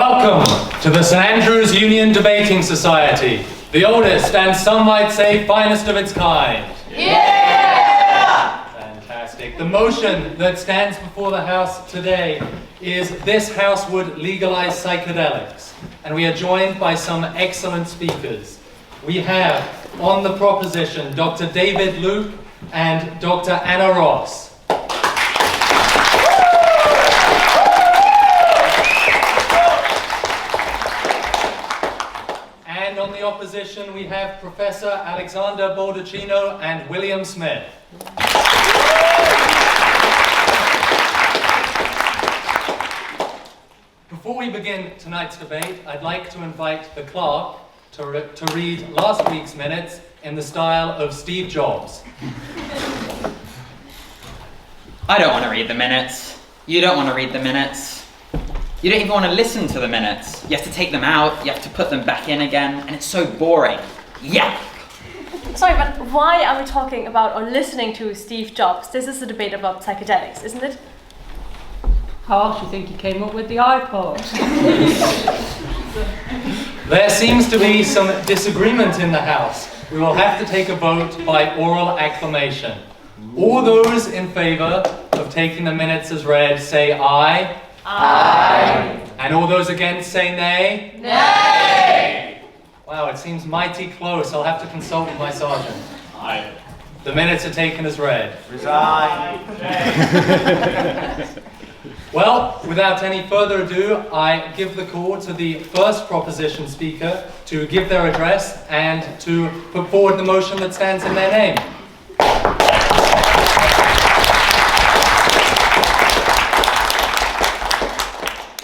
Welcome to the St Andrews Union Debating Society, the oldest and some might say finest of its kind. Yeah! Fantastic. The motion that stands before the House today is this House would legalise psychedelics, and we are joined by some excellent speakers. We have on the proposition Dr. David Luke and Dr. Anna Ross. And on the opposition, we have Professor Alexander Baldacchino and William Smith. Before we begin tonight's debate, I'd like to invite the clerk to read last week's minutes in the style of Steve Jobs. I don't want to read the minutes. You don't want to read the minutes. You don't even want to listen to the minutes. You have to take them out, you have to put them back in again, and it's so boring. Yeah. Sorry, but why are we talking about or listening to Steve Jobs? This is a debate about psychedelics, isn't it? How else do you think he came up with the iPod? There seems to be some disagreement in the House. We will have to take a vote by oral acclamation. All those in favour of taking the minutes as read say aye. Aye. And all those against say nay. Nay. Wow, it seems mighty close. I'll have to consult with my sergeant. Aye. The minutes are taken as read. Resign. Well, without any further ado, I give the call to the first proposition speaker to give their address and to put forward the motion that stands in their name.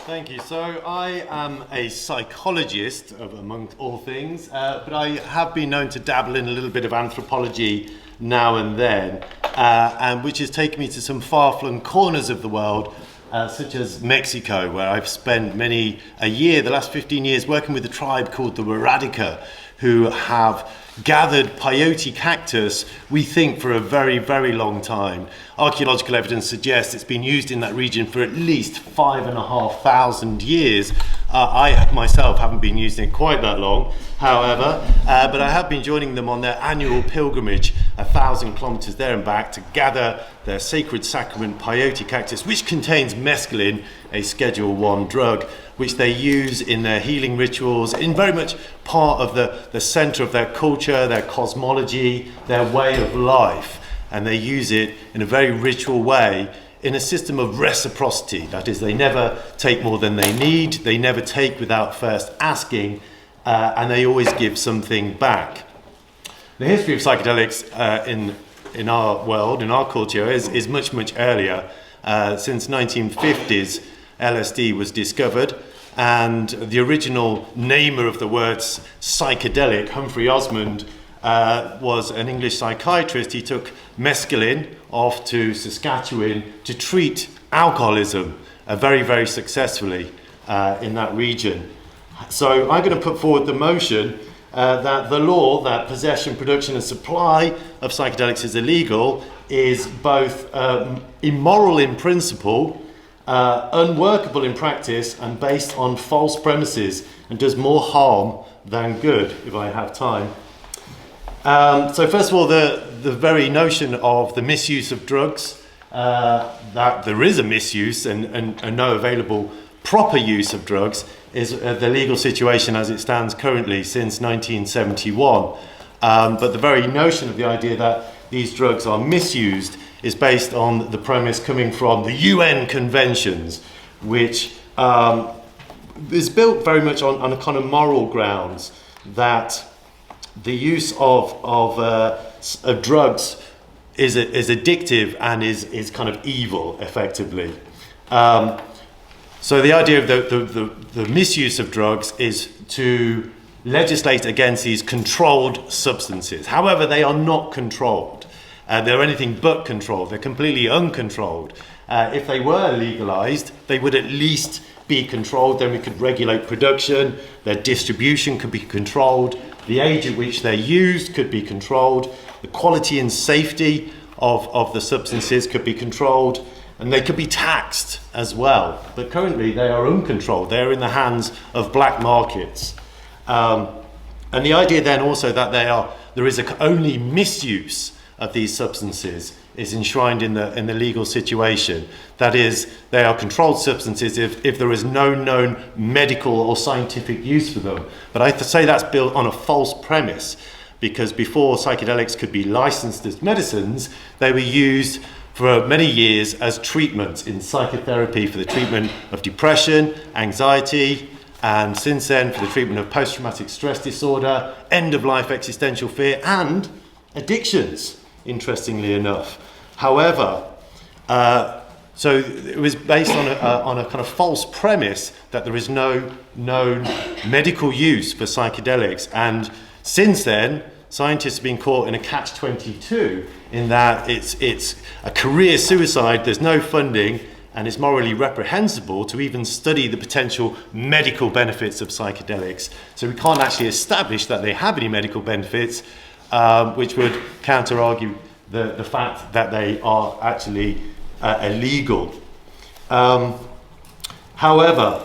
Thank you. So I am a psychologist, among all things, but I have been known to dabble in a little bit of anthropology now and then, and which has taken me to some far-flung corners of the world, such as Mexico, where I've spent the last 15 years, working with a tribe called the Waradica, who have gathered peyote cactus, we think, for a very, very long time. Archaeological evidence suggests it's been used in that region for at least 5,500 years. I myself haven't been using it quite that long, however, but I have been joining them on their annual pilgrimage, 1,000 kilometers there and back, to gather their sacred sacrament peyote cactus, which contains mescaline, a Schedule I drug, which they use in their healing rituals, in very much part of the center of their culture, their cosmology, their way of life. And they use it in a very ritual way in a system of reciprocity. That is, they never take more than they need, they never take without first asking, and they always give something back. The history of psychedelics in our world, in our culture, is much, much earlier. Since 1950s, LSD was discovered, and the original namer of the words psychedelic, Humphrey Osmond, was an English psychiatrist. He took mescaline off to Saskatchewan to treat alcoholism very, very successfully in that region. So I'm going to put forward the motion that the law that possession, production and supply of psychedelics is illegal is both immoral in principle, unworkable in practice, and based on false premises, and does more harm than good, if I have time. So first of all, the very notion of the misuse of drugs, that there is a misuse and no available proper use of drugs, is the legal situation as it stands currently since 1971. But the very notion of the idea that these drugs are misused is based on the premise coming from the UN conventions, which is built very much on a kind of moral grounds that the use of drugs is addictive and is kind of evil, effectively. So the idea of the misuse of drugs is to legislate against these controlled substances. However, they are not controlled. They're anything but controlled. They're completely uncontrolled. If they were legalized, they would at least be controlled. Then we could regulate production, their distribution could be controlled, the age at which they're used could be controlled, the quality and safety of the substances could be controlled, and they could be taxed as well. But currently they are uncontrolled. They're in the hands of black markets. And the idea then also that there is only misuse of these substances is enshrined in the legal situation. That is, they are controlled substances if there is no known medical or scientific use for them. But I have to say that's built on a false premise, because before psychedelics could be licensed as medicines, they were used for many years as treatments in psychotherapy for the treatment of depression, anxiety, and since then for the treatment of post-traumatic stress disorder, end-of-life existential fear, and addictions, interestingly enough. However, so it was based on a kind of false premise that there is no known medical use for psychedelics. And since then, scientists have been caught in a catch-22 in that it's a career suicide, there's no funding, and it's morally reprehensible to even study the potential medical benefits of psychedelics. So we can't actually establish that they have any medical benefits, which would counter-argue the fact that they are actually illegal. However,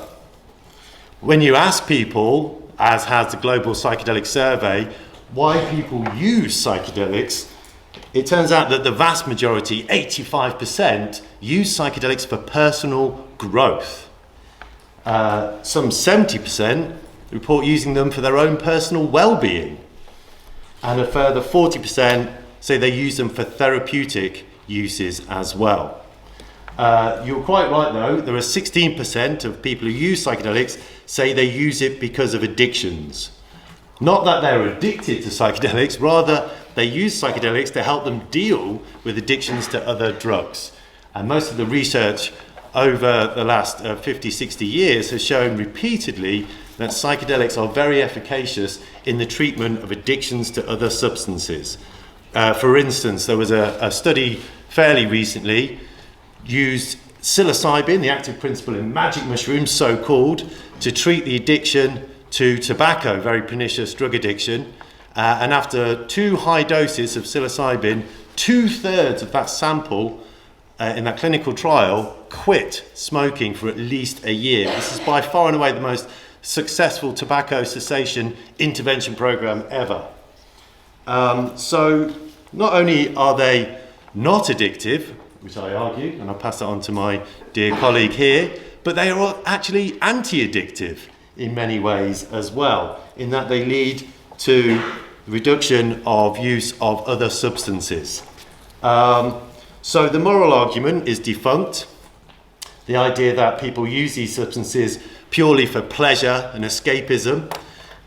when you ask people, as has the Global Psychedelic Survey, why people use psychedelics, it turns out that the vast majority, 85%, use psychedelics for personal growth. Some 70% report using them for their own personal well-being. And a further 40% say they use them for therapeutic uses as well. You're quite right though, there are 16% of people who use psychedelics say they use it because of addictions. Not that they're addicted to psychedelics, rather they use psychedelics to help them deal with addictions to other drugs. And most of the research over the last 50, 60 years has shown repeatedly that psychedelics are very efficacious in the treatment of addictions to other substances. For instance, there was a study fairly recently used psilocybin, the active principle in magic mushrooms, so-called, to treat the addiction to tobacco, very pernicious drug addiction. And after 2 high doses of psilocybin, 2/3 of that sample in that clinical trial quit smoking for at least a year. This is by far and away the most successful tobacco cessation intervention program ever. So not only are they not addictive, which I argue, and I'll pass that on to my dear colleague here, but they are actually anti-addictive in many ways as well, in that they lead to the reduction of use of other substances. So the moral argument is defunct. The idea that people use these substances purely for pleasure and escapism.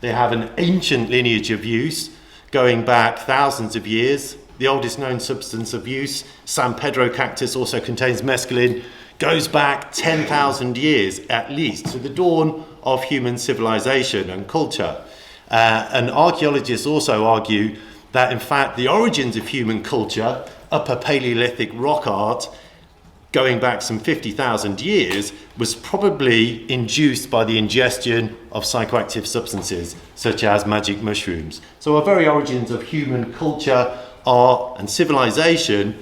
They have an ancient lineage of use going back thousands of years. The oldest known substance of use, San Pedro cactus, also contains mescaline, goes back 10,000 years at least, to the dawn of human civilization and culture. And archaeologists also argue that in fact the origins of human culture, Upper Paleolithic rock art, going back some 50,000 years, was probably induced by the ingestion of psychoactive substances such as magic mushrooms. So our very origins of human culture, art and civilization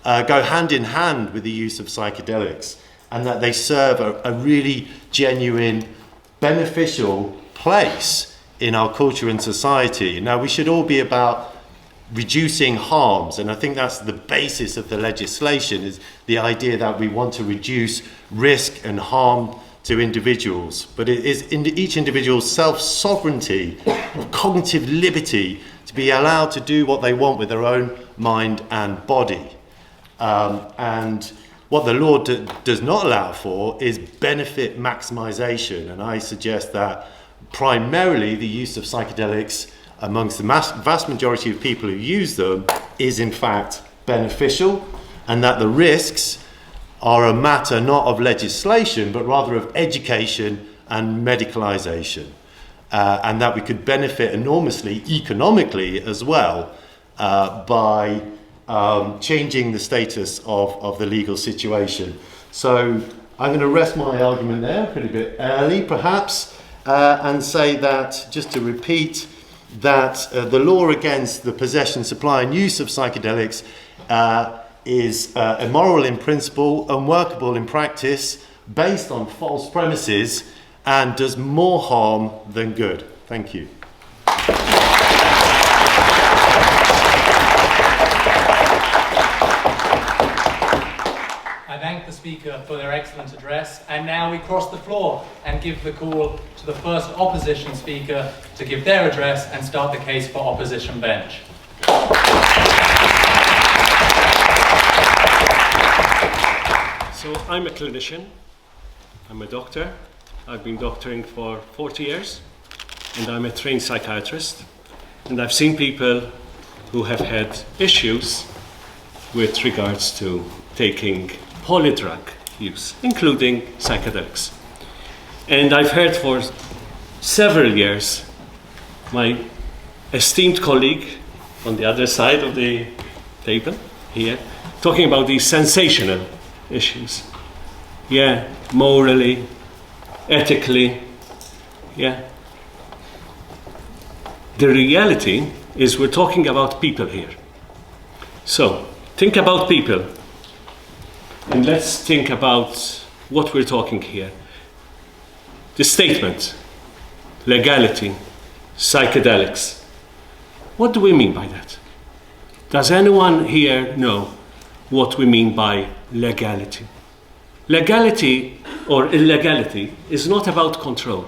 go hand in hand with the use of psychedelics, and that they serve a really genuine beneficial place in our culture and society. Now, we should all be about reducing harms, and I think that's the basis of the legislation, is the idea that we want to reduce risk and harm to individuals. But it is in each individual's self-sovereignty, cognitive liberty, to be allowed to do what they want with their own mind and body. And what the law does not allow for is benefit maximization, and I suggest that primarily the use of psychedelics amongst the vast majority of people who use them is in fact beneficial, and that the risks are a matter not of legislation but rather of education and medicalisation, and that we could benefit enormously economically as well by changing the status of the legal situation. So I'm going to rest my argument there, a pretty bit early perhaps, and say that, just to repeat, that the law against the possession, supply and use of psychedelics is immoral in principle, unworkable in practice, based on false premises, and does more harm than good. Thank you. I thank the speaker for their excellent address, and now we cross the floor and give the call to the first opposition speaker to give their address and start the case for opposition bench. So I'm a clinician, I'm a doctor, I've been doctoring for 40 years, and I'm a trained psychiatrist, and I've seen people who have had issues with regards to taking polydrug use, including psychedelics. And I've heard for several years my esteemed colleague on the other side of the table here talking about these sensational issues. Yeah, morally, ethically, yeah. The reality is we're talking about people here. So, think about people. And let's think about what we're talking here. The statement, legality, psychedelics. What do we mean by that? Does anyone here know what we mean by legality? Legality or illegality is not about control.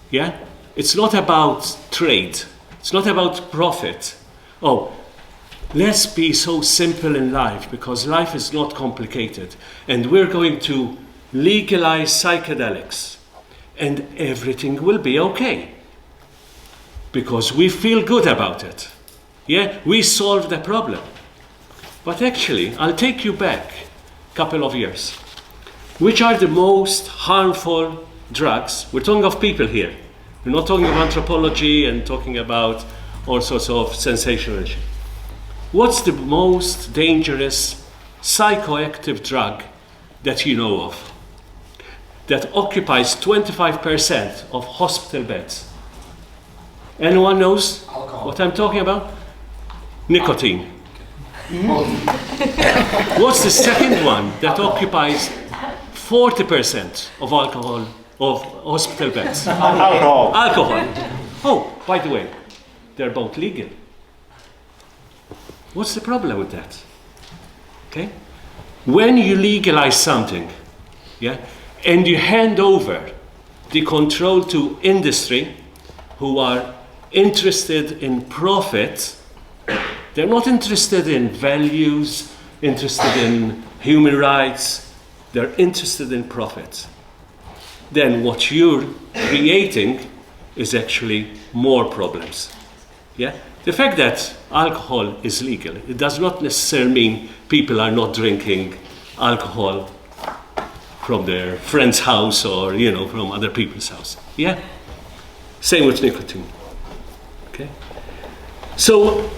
Yeah? It's not about trade. It's not about profit. Oh, let's be so simple in life because life is not complicated. And we're going to legalize psychedelics and everything will be okay. Because we feel good about it. Yeah, we solved the problem. But actually, I'll take you back a couple of years. Which are the most harmful drugs? We're talking of people here. We're not talking of anthropology and talking about all sorts of sensational issues. What's the most dangerous psychoactive drug that you know of that occupies 25% of hospital beds? Anyone knows what I'm talking about? Nicotine. What's the second one that occupies 40% of alcohol of hospital beds? Alcohol. Alcohol. Oh, by the way, they're both legal. What's the problem with that? Okay? When you legalize something, yeah, and you hand over the control to industry who are interested in profit, they're not interested in values, interested in human rights, they're interested in profit. Then what you're creating is actually more problems. Yeah? The fact that alcohol is legal, it does not necessarily mean people are not drinking alcohol from their friend's house or, from other people's house. Yeah? Same with nicotine. Okay? So,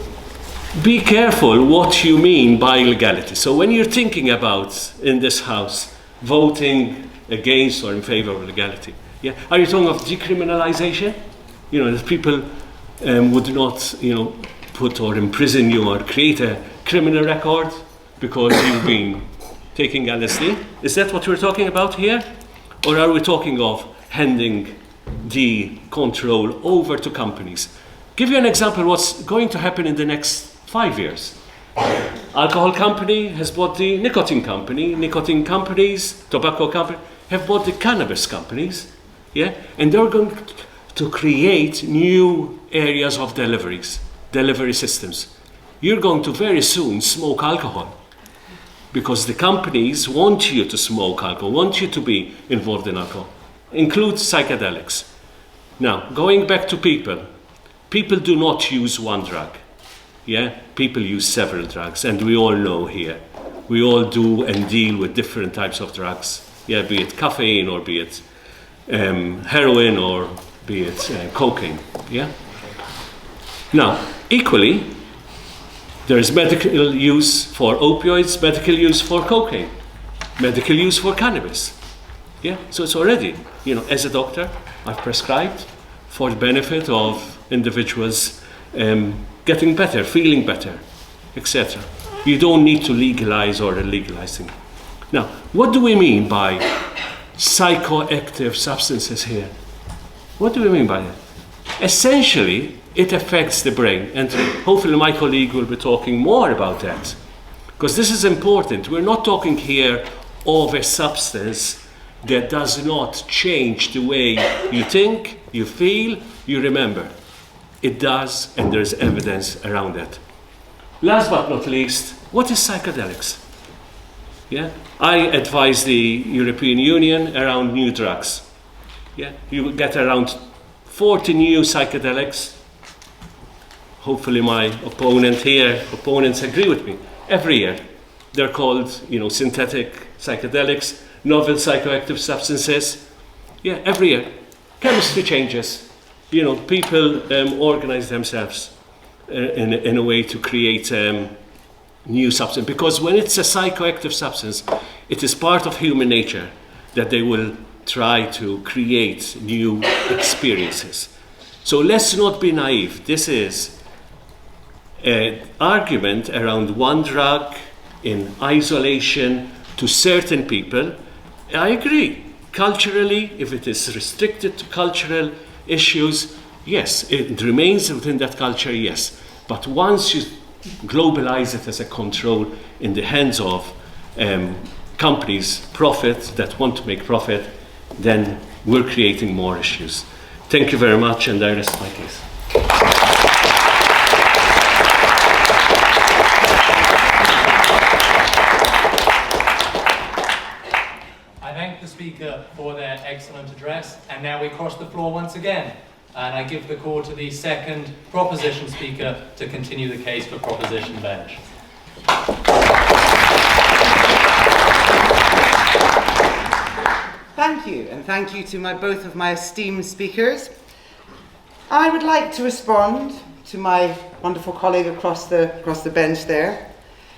be careful what you mean by legality. So when you're thinking about, in this house, voting against or in favor of legality, yeah, are you talking of decriminalization? That people would not, put or imprison you or create a criminal record because you've been taking LSD? Is that what we're talking about here? Or are we talking of handing the control over to companies? Give you an example what's going to happen in the next 5 years. Alcohol company has bought the nicotine companies, tobacco company have bought the cannabis companies, yeah, and they're going to create new areas of delivery systems. You're going to very soon smoke alcohol because the companies want you to smoke alcohol, want you to be involved in alcohol, include psychedelics. Now, going back to people do not use one drug. Yeah, people use several drugs, and we all know here. We all do and deal with different types of drugs. Yeah, be it caffeine or be it heroin or be it cocaine. Yeah. Now, equally, there is medical use for opioids, medical use for cocaine, medical use for cannabis. Yeah. So it's already, as a doctor, I've prescribed for the benefit of individuals getting better, feeling better, etc. you don't need to legalize or illegalize things. Now, what do we mean by psychoactive substances here? What do we mean by that? Essentially, it affects the brain, and hopefully my colleague will be talking more about that, because this is important. We're not talking here of a substance that does not change the way you think, you feel, you remember. It does, and there's evidence around that. Last but not least, what is psychedelics? Yeah? I advise the European Union around new drugs. Yeah? You get around 40 new psychedelics. Hopefully my opponents agree with me. Every year. They're called, synthetic psychedelics, novel psychoactive substances. Yeah, every year. Chemistry changes. People organize themselves in a way to create new substance. Because when it's a psychoactive substance, it is part of human nature that they will try to create new experiences. So let's not be naive. This is an argument around one drug in isolation to certain people. I agree. Culturally, if it is restricted to cultural issues, yes, it remains within that culture, yes. But once you globalize it as a control in the hands of companies, that want to make profit, then we're creating more issues. Thank you very much, and I rest my case. I thank the speaker for their excellent address, and now we cross the floor once again. And I give the call to the second proposition speaker to continue the case for proposition bench. Thank you, and thank you to both of my esteemed speakers. I would like to respond to my wonderful colleague across the bench there.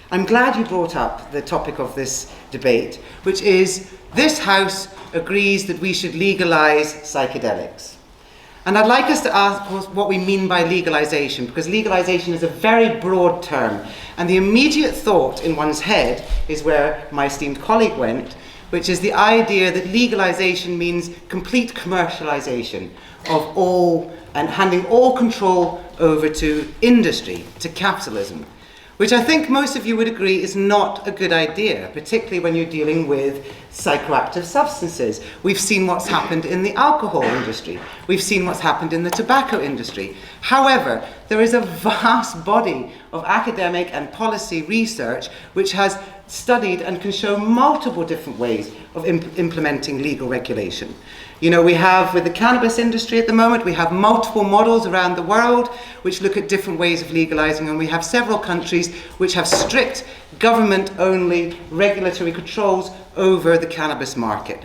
I'm glad you brought up the topic of this debate, which is this House agrees that we should legalise psychedelics. And I'd like us to ask what we mean by legalisation, because legalisation is a very broad term, and the immediate thought in one's head is where my esteemed colleague went, which is the idea that legalisation means complete commercialisation of all and handing all control over to industry, to capitalism, which I think most of you would agree is not a good idea, particularly when you're dealing with psychoactive substances. We've seen what's happened in the alcohol industry. We've seen what's happened in the tobacco industry. However, there is a vast body of academic and policy research which has studied and can show multiple different ways of implementing legal regulation. We have, with the cannabis industry at the moment, we have multiple models around the world which look at different ways of legalizing, and we have several countries which have strict government-only regulatory controls over the cannabis market.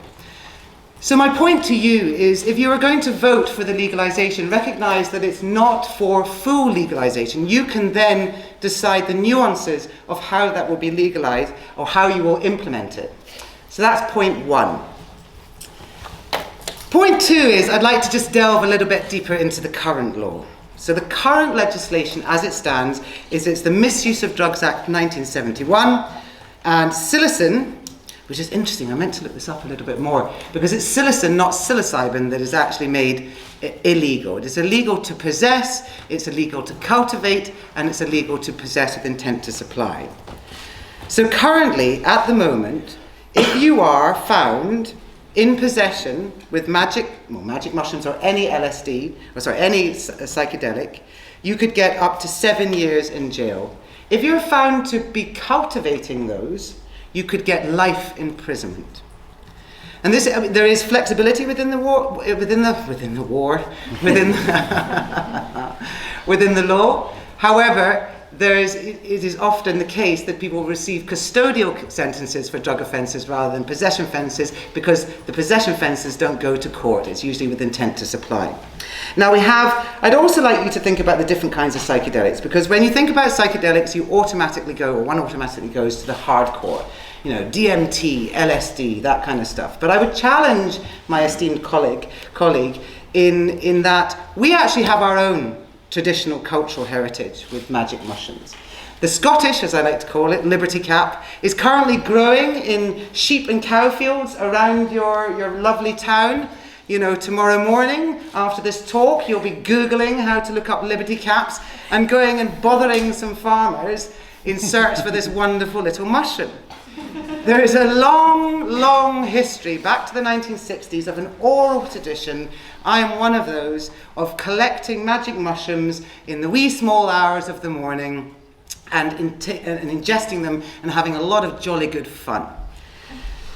So my point to you is, if you are going to vote for the legalization, recognize that it's not for full legalization. You can then decide the nuances of how that will be legalized or how you will implement it. So that's point one. Point two is, I'd like to just delve a little bit deeper into the current law. So the current legislation as it stands it's the Misuse of Drugs Act 1971, and psilocin, which is interesting, I meant to look this up a little bit more, because it's psilocin, not psilocybin, that is actually made illegal. It is illegal to possess, it's illegal to cultivate, and it's illegal to possess with intent to supply. So currently, at the moment, if you are found in possession with magic mushrooms or any LSD, any psychedelic, you could get up to 7 years in jail. If you're found to be cultivating those, you could get life imprisonment. And there is flexibility within the law. However, it is often the case that people receive custodial sentences for drug offences rather than possession offences, because the possession offences don't go to court. It's usually with intent to supply. Now I'd also like you to think about the different kinds of psychedelics, because when you think about psychedelics, one automatically goes to the hardcore. DMT, LSD, that kind of stuff. But I would challenge my esteemed colleague in that we actually have our own traditional cultural heritage with magic mushrooms. The Scottish, as I like to call it, Liberty Cap, is currently growing in sheep and cow fields around your lovely town. You know, tomorrow morning, after this talk, you'll be Googling how to look up Liberty Caps and going and bothering some farmers in search for this wonderful little mushroom. There is a long, long history, back to the 1960s, of an oral tradition. I am one of those, of collecting magic mushrooms in the wee small hours of the morning and ingesting them and having a lot of jolly good fun.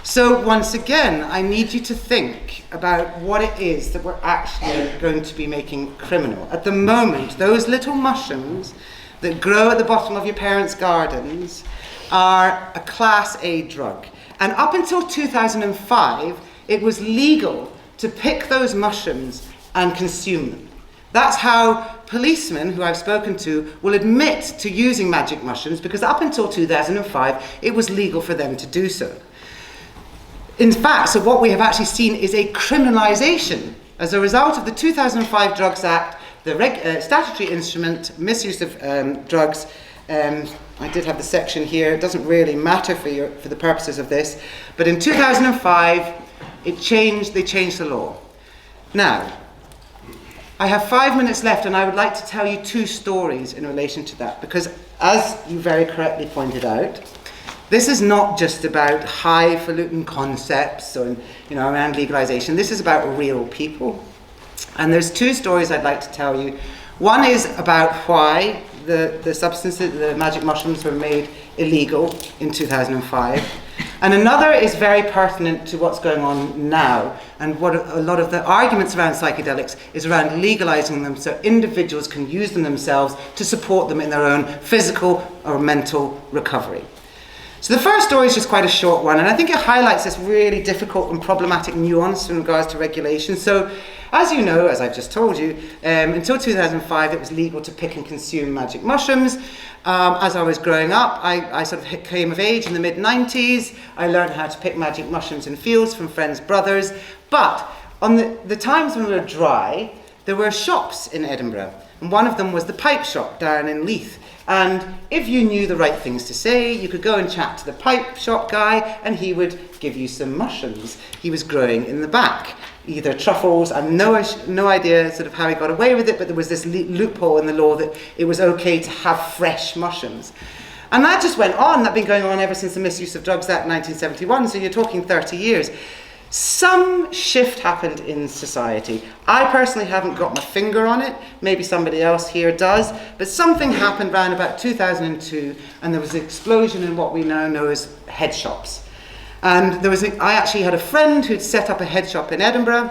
So once again, I need you to think about what it is that we're actually going to be making criminal. At the moment, those little mushrooms that grow at the bottom of your parents' gardens are a Class A drug. And up until 2005, it was legal to pick those mushrooms and consume them. That's how policemen who I've spoken to will admit to using magic mushrooms, because up until 2005, it was legal for them to do so. In fact, so what we have actually seen is a criminalisation as a result of the 2005 Drugs Act, the statutory instrument, misuse of drugs. I did have the section here. It doesn't really matter for the purposes of this, but in 2005, they changed the law. Now, I have 5 minutes left, and I would like to tell you two stories in relation to that, because as you very correctly pointed out, this is not just about highfalutin concepts or, around legalization. This is about real people. And there's two stories I'd like to tell you. One is about why the substances, the magic mushrooms, were made illegal in 2005. And another is very pertinent to what's going on now, and what a lot of the arguments around psychedelics is around legalizing them so individuals can use them themselves to support them in their own physical or mental recovery. So the first story is just quite a short one, and I think it highlights this really difficult and problematic nuance in regards to regulation. So, as you know, as I've just told you, until 2005 it was legal to pick and consume magic mushrooms. As I was growing up, I sort of came of age in the mid-90s. I learned how to pick magic mushrooms in fields from friends' brothers. But on the times when we were dry, there were shops in Edinburgh, and one of them was the Pipe Shop down in Leith. And if you knew the right things to say, you could go and chat to the pipe shop guy, and he would give you some mushrooms he was growing in the back, either truffles. I have no idea sort of how he got away with it, but there was this loophole in the law that it was okay to have fresh mushrooms. And that just went on. That's been going on ever since the Misuse of Drugs Act 1971, so you're talking 30 years. Some shift happened in society. I personally haven't got my finger on it. Maybe somebody else here does. But something happened around about 2002, and there was an explosion in what we now know as head shops. And I actually had a friend who'd set up a head shop in Edinburgh.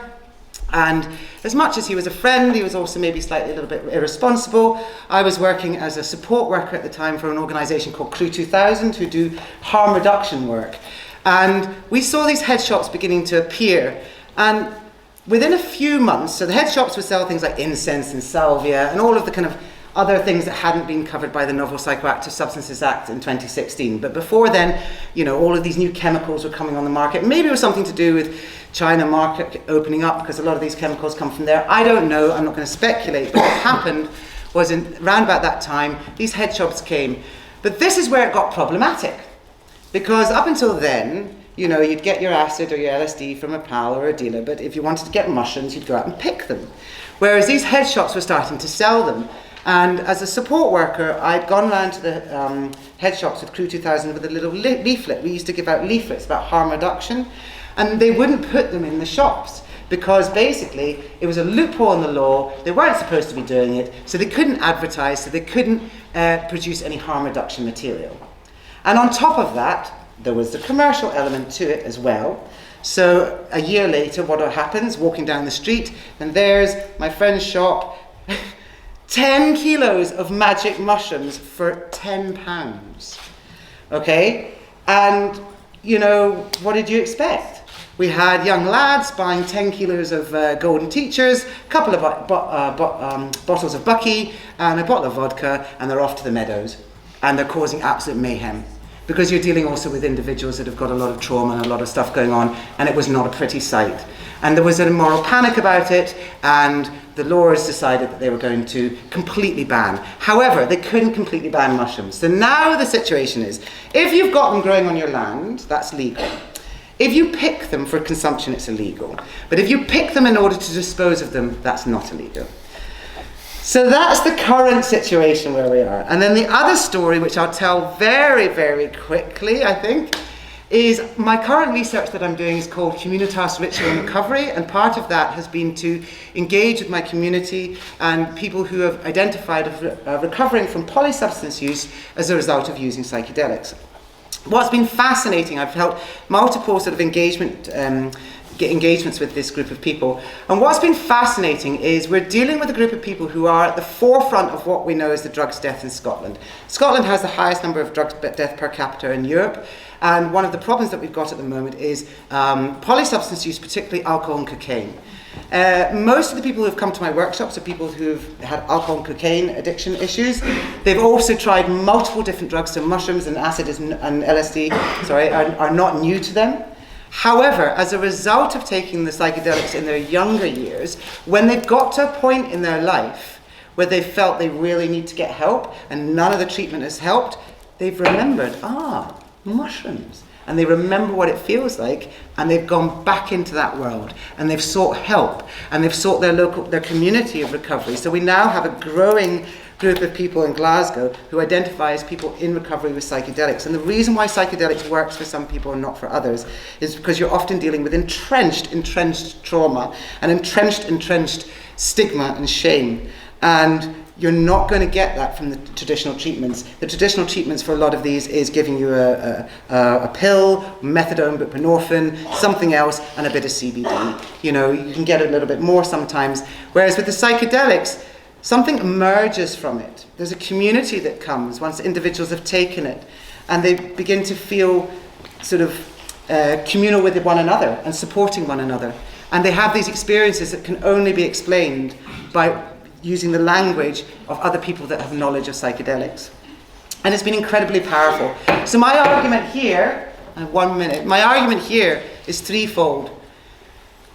And as much as he was a friend, he was also maybe slightly a little bit irresponsible. I was working as a support worker at the time for an organisation called Crew 2000, who do harm reduction work. And we saw these head shops beginning to appear. And within a few months, so the head shops would sell things like incense and salvia and all of the kind of other things that hadn't been covered by the Novel Psychoactive Substances Act in 2016. But before then, all of these new chemicals were coming on the market. Maybe it was something to do with China market opening up, because a lot of these chemicals come from there. I don't know. I'm not going to speculate. But what happened was around about that time, these head shops came. But this is where it got problematic. Because up until then, you'd get your acid or your LSD from a pal or a dealer, but if you wanted to get mushrooms, you'd go out and pick them. Whereas these head shops were starting to sell them. And as a support worker, I'd gone round to the head shops with Crew 2000 with a little leaflet. We used to give out leaflets about harm reduction, and they wouldn't put them in the shops because basically it was a loophole in the law. They weren't supposed to be doing it, so they couldn't advertise, so they couldn't produce any harm reduction material. And on top of that, there was the commercial element to it as well. So a year later, what happens? Walking down the street, and there's my friend's shop, 10 kilos of magic mushrooms for £10. Okay? And, what did you expect? We had young lads buying 10 kilos of golden teachers, a couple of bottles of Bucky, and a bottle of vodka, and they're off to the meadows. And they're causing absolute mayhem. Because you're dealing also with individuals that have got a lot of trauma and a lot of stuff going on, and it was not a pretty sight. And there was a moral panic about it, and the lawyers decided that they were going to completely ban. However, they couldn't completely ban mushrooms. So now the situation is, if you've got them growing on your land, that's legal. If you pick them for consumption, it's illegal. But if you pick them in order to dispose of them, that's not illegal. So that's the current situation where we are. And then the other story, which I'll tell very, very quickly, I think, is my current research that I'm doing is called Communitas Ritual and Recovery, and part of that has been to engage with my community and people who have identified recovering from polysubstance use as a result of using psychedelics. What's been fascinating, I've held multiple sort of engagements with this group of people, and what's been fascinating is we're dealing with a group of people who are at the forefront of what we know as the drugs death in Scotland. Scotland has the highest number of drugs death per capita in Europe, and one of the problems that we've got at the moment is polysubstance use, particularly alcohol and cocaine. Most of the people who have come to my workshops are people who've had alcohol and cocaine addiction issues. They've also tried multiple different drugs, so mushrooms and acid and LSD are not new to them. However, as a result of taking the psychedelics in their younger years, when they've got to a point in their life where they felt they really need to get help and none of the treatment has helped, they've remembered, mushrooms. And they remember what it feels like, and they've gone back into that world, and they've sought help, and they've sought their community of recovery. So we now have a growing group of people in Glasgow who identify as people in recovery with psychedelics. And the reason why psychedelics works for some people and not for others is because you're often dealing with entrenched trauma and entrenched stigma and shame. And you're not going to get that from the traditional treatments. The traditional treatments for a lot of these is giving you a pill, methadone, buprenorphine, something else, and a bit of CBD. You know, you can get a little bit more sometimes. Whereas with the psychedelics, something emerges from it. There's a community that comes once individuals have taken it, and they begin to feel sort of communal with one another and supporting one another. And they have these experiences that can only be explained by using the language of other people that have knowledge of psychedelics. And it's been incredibly powerful. So my argument here, I have 1 minute, my argument here is threefold.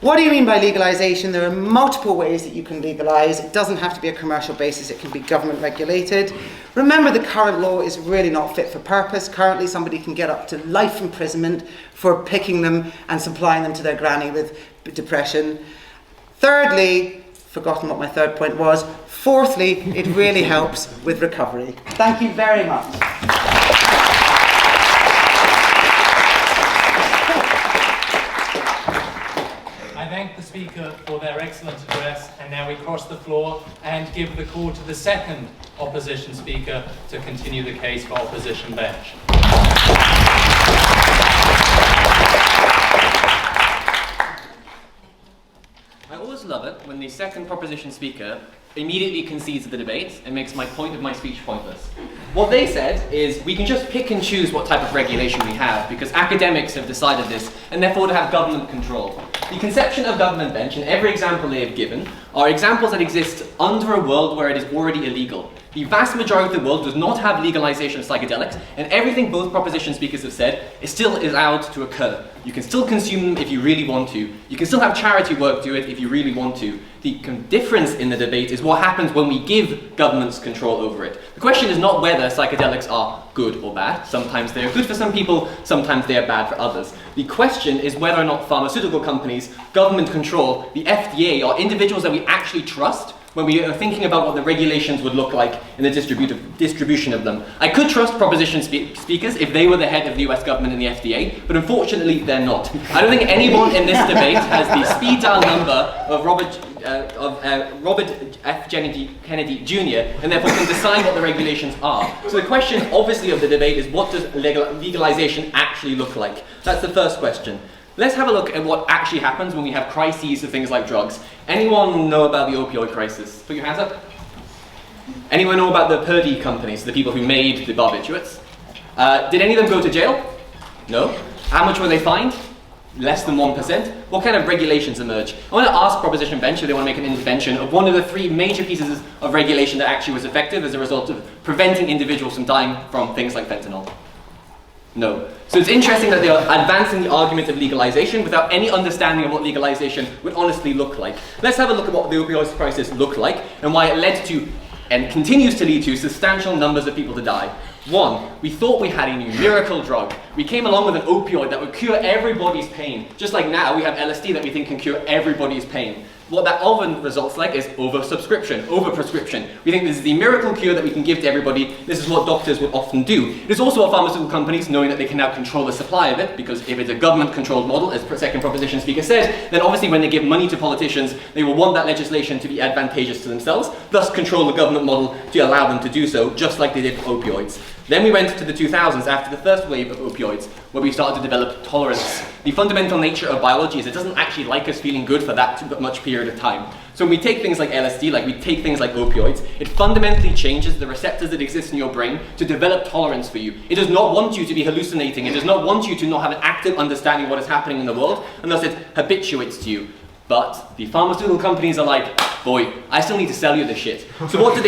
What do you mean by legalization? There are multiple ways that you can legalize. It doesn't have to be a commercial basis, it can be government regulated. Remember, the current law is really not fit for purpose. Currently, somebody can get up to life imprisonment for picking them and supplying them to their granny with depression. Thirdly, forgotten what my third point was. Fourthly, it really helps with recovery. Thank you very much. I thank the speaker for their excellent address, and now we cross the floor and give the call to the second opposition speaker to continue the case for opposition bench. I always love it when the second proposition speaker immediately concedes the debate and makes my point of my speech pointless. What they said is we can just pick and choose what type of regulation we have because academics have decided this and therefore to have government control. The conception of government bench in every example they have given are examples that exist under a world where it is already illegal. The vast majority of the world does not have legalization of psychedelics, and everything both proposition speakers have said is still allowed to occur. You can still consume them if you really want to. You can still have charity work do it if you really want to. The difference in the debate is what happens when we give governments control over it. The question is not whether psychedelics are good or bad. Sometimes they are good for some people, sometimes they are bad for others. The question is whether or not pharmaceutical companies, government control, the FDA are individuals that we actually trust when we are thinking about what the regulations would look like in the distribution of them. I could trust proposition speakers if they were the head of the US government and the FDA, but unfortunately they're not. I don't think anyone in this debate has the speed dial number of Robert F. Kennedy Jr. and therefore can decide what the regulations are. So the question obviously of the debate is what does legalization actually look like? That's the first question. Let's have a look at what actually happens when we have crises of things like drugs. Anyone know about the opioid crisis? Put your hands up. Anyone know about the Purdue companies, the people who made the barbiturates? Did any of them go to jail? No. How much were they fined? Less than 1%. What kind of regulations emerge? I want to ask Proposition Bench if they want to make an intervention of one of the three major pieces of regulation that actually was effective as a result of preventing individuals from dying from things like fentanyl. No. So it's interesting that they are advancing the argument of legalization without any understanding of what legalization would honestly look like. Let's have a look at what the opioid crisis looked like and why it led to, and continues to lead to, substantial numbers of people to die. One, we thought we had a new miracle drug. We came along with an opioid that would cure everybody's pain. Just like now, we have LSD that we think can cure everybody's pain. What that often results like is oversubscription, overprescription. We think this is the miracle cure that we can give to everybody. This is what doctors would often do. It is also what pharmaceutical companies, knowing that they can now control the supply of it, because if it's a government-controlled model, as the second proposition speaker said, then obviously when they give money to politicians, they will want that legislation to be advantageous to themselves, thus control the government model to allow them to do so, just like they did with opioids. Then we went to the 2000s, after the first wave of opioids, where we started to develop tolerance. The fundamental nature of biology is it doesn't actually like us feeling good for that much period of time. So when we take things like LSD, like we take things like opioids, it fundamentally changes the receptors that exist in your brain to develop tolerance for you. It does not want you to be hallucinating. It does not want you to not have an active understanding of what is happening in the world, and thus it habituates to you. But the pharmaceutical companies are like, boy, I still need to sell you this shit. So what do?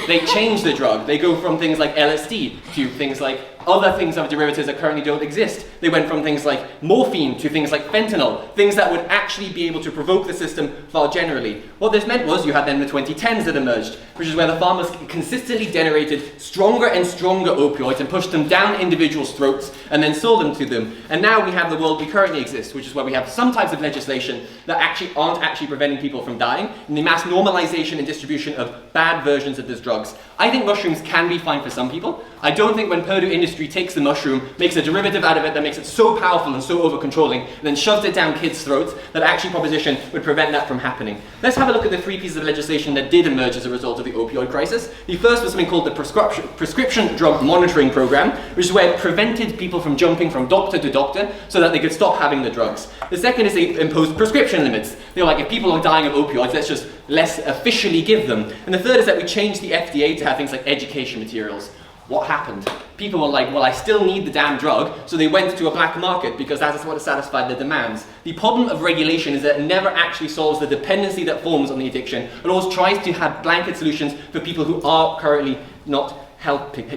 They change the drug. They go from things like LSD to things like other things of derivatives that currently don't exist. They went from things like morphine to things like fentanyl, things that would actually be able to provoke the system far generally. What this meant was you had then the 2010s that emerged, which is where the pharmas consistently generated stronger and stronger opioids and pushed them down individuals' throats and then sold them to them. And now we have the world we currently exist, which is where we have some types of legislation that actually aren't actually preventing people from dying, and the mass normalization and distribution of bad versions of these drugs. I think mushrooms can be fine for some people. I don't think when Purdue Industry takes the mushroom, makes a derivative out of it that makes it so powerful and so over-controlling, and then shoves it down kids' throats, that actually proposition would prevent that from happening. Let's have a look at the three pieces of legislation that did emerge as a result of the opioid crisis. The first was something called the Prescription Drug Monitoring Program, which is where it prevented people from jumping from doctor to doctor so that they could stop having the drugs. The second is they imposed prescription limits. They were like, if people are dying of opioids, let's just less officially give them. And the third is that we changed the FDA to have things like education materials. What happened? People were like, well, I still need the damn drug, so they went to a black market because that is what satisfied their demands. The problem of regulation is that it never actually solves the dependency that forms on the addiction. It always tries to have blanket solutions for people who are currently not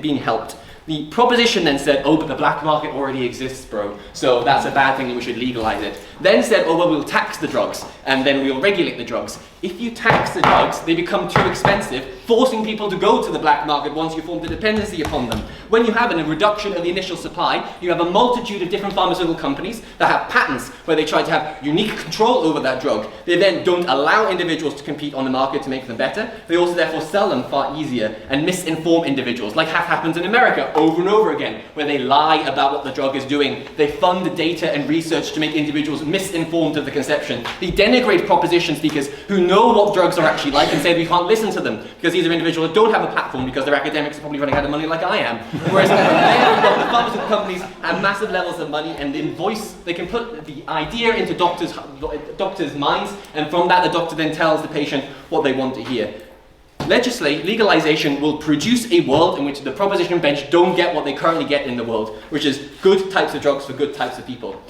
being helped. The proposition then said, oh, but the black market already exists, bro, so that's a bad thing and we should legalize it. Then said, oh, well, we'll tax the drugs, and then we'll regulate the drugs. If you tax the drugs, they become too expensive, forcing people to go to the black market once you form the dependency upon them. When you have a reduction of the initial supply, you have a multitude of different pharmaceutical companies that have patents where they try to have unique control over that drug. They then don't allow individuals to compete on the market to make them better. They also therefore sell them far easier and misinform individuals, like happens in America over and over again, where they lie about what the drug is doing. They fund the data and research to make individuals misinformed of the conception. They denigrate proposition speakers who know what drugs are actually like and say we can't listen to them because these are individuals that don't have a platform because their academics are probably running out of money like I am. Whereas the pharmaceutical companies have massive levels of money and they can put the idea into doctors' minds, and from that the doctor then tells the patient what they want to hear. Legalization will produce a world in which the proposition bench don't get what they currently get in the world, which is good types of drugs for good types of people.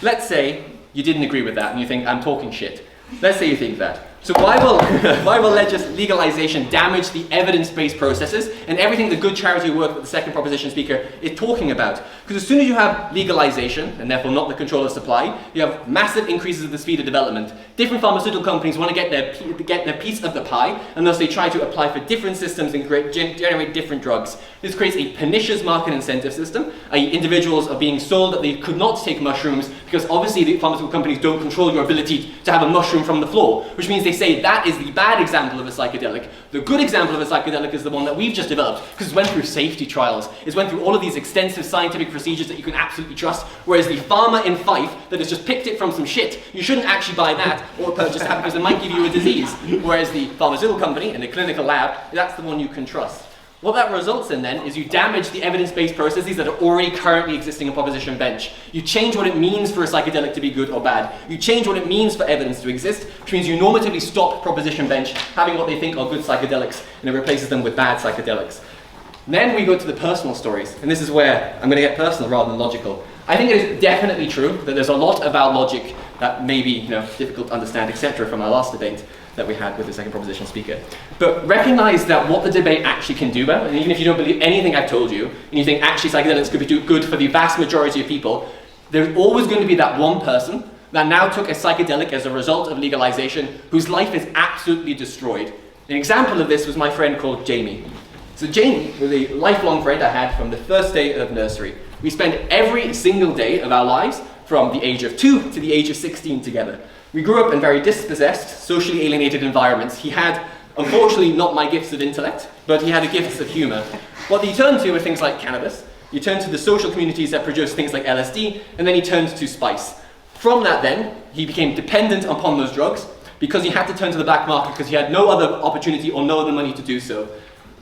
Let's say you didn't agree with that and you think I'm talking shit. Let's say you think that. So why will legalization damage the evidence-based processes and everything the good charity work that the second proposition speaker is talking about? Because as soon as you have legalization, and therefore not the control of supply, you have massive increases of the speed of development. Different pharmaceutical companies want to get their piece of the pie, and thus they try to apply for different systems and generate different drugs. This creates a pernicious market incentive system. Individuals are being sold that they could not take mushrooms because obviously the pharmaceutical companies don't control your ability to have a mushroom from the floor, which means they say that is the bad example of a psychedelic. The good example of a psychedelic is the one that we've just developed, because it went through safety trials. It went through all of these extensive scientific procedures that you can absolutely trust, whereas the pharma in Fife that has just picked it from some shit, you shouldn't actually buy that or purchase that because it might give you a disease. Whereas the pharmaceutical company in the clinical lab, that's the one you can trust. What that results in then is you damage the evidence-based processes that are already currently existing in proposition bench. You change what it means for a psychedelic to be good or bad. You change what it means for evidence to exist, which means you normatively stop proposition bench having what they think are good psychedelics, and it replaces them with bad psychedelics. Then we go to the personal stories, and this is where I'm going to get personal rather than logical. I think it is definitely true that there's a lot about logic that may be difficult to understand, etc. from our last debate. that we had with the second proposition speaker. But recognize that what the debate actually can do about, and even if you don't believe anything I've told you, and you think actually psychedelics could be good for the vast majority of people, there's always going to be that one person that now took a psychedelic as a result of legalization whose life is absolutely destroyed. An example of this was my friend called Jamie. So Jamie was a lifelong friend I had from the first day of nursery. We spent every single day of our lives from the age of 2 to the age of 16 together. We grew up in very dispossessed, socially alienated environments. He had, unfortunately, not my gifts of intellect, but he had the gifts of humor. What he turned to were things like cannabis. He turned to the social communities that produced things like LSD, and then he turned to spice. From that then, he became dependent upon those drugs because he had to turn to the black market because he had no other opportunity or no other money to do so.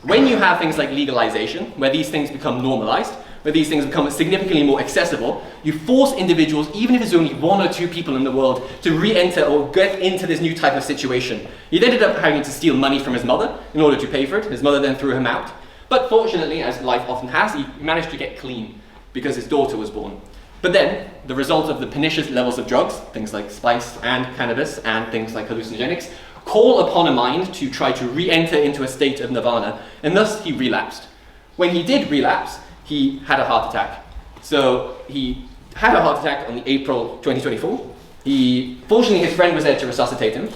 When you have things like legalization, where these things become normalized, where these things become significantly more accessible, you force individuals, even if there's only 1 or 2 people in the world, to re-enter or get into this new type of situation. He ended up having to steal money from his mother in order to pay for it. His mother then threw him out. But fortunately, as life often has, he managed to get clean because his daughter was born. But then, the result of the pernicious levels of drugs, things like spice and cannabis and things like hallucinogenics, call upon a mind to try to re-enter into a state of nirvana, and thus he relapsed. When he did relapse, he had a heart attack. So he had a heart attack on the April 2024. Fortunately, his friend was there to resuscitate him.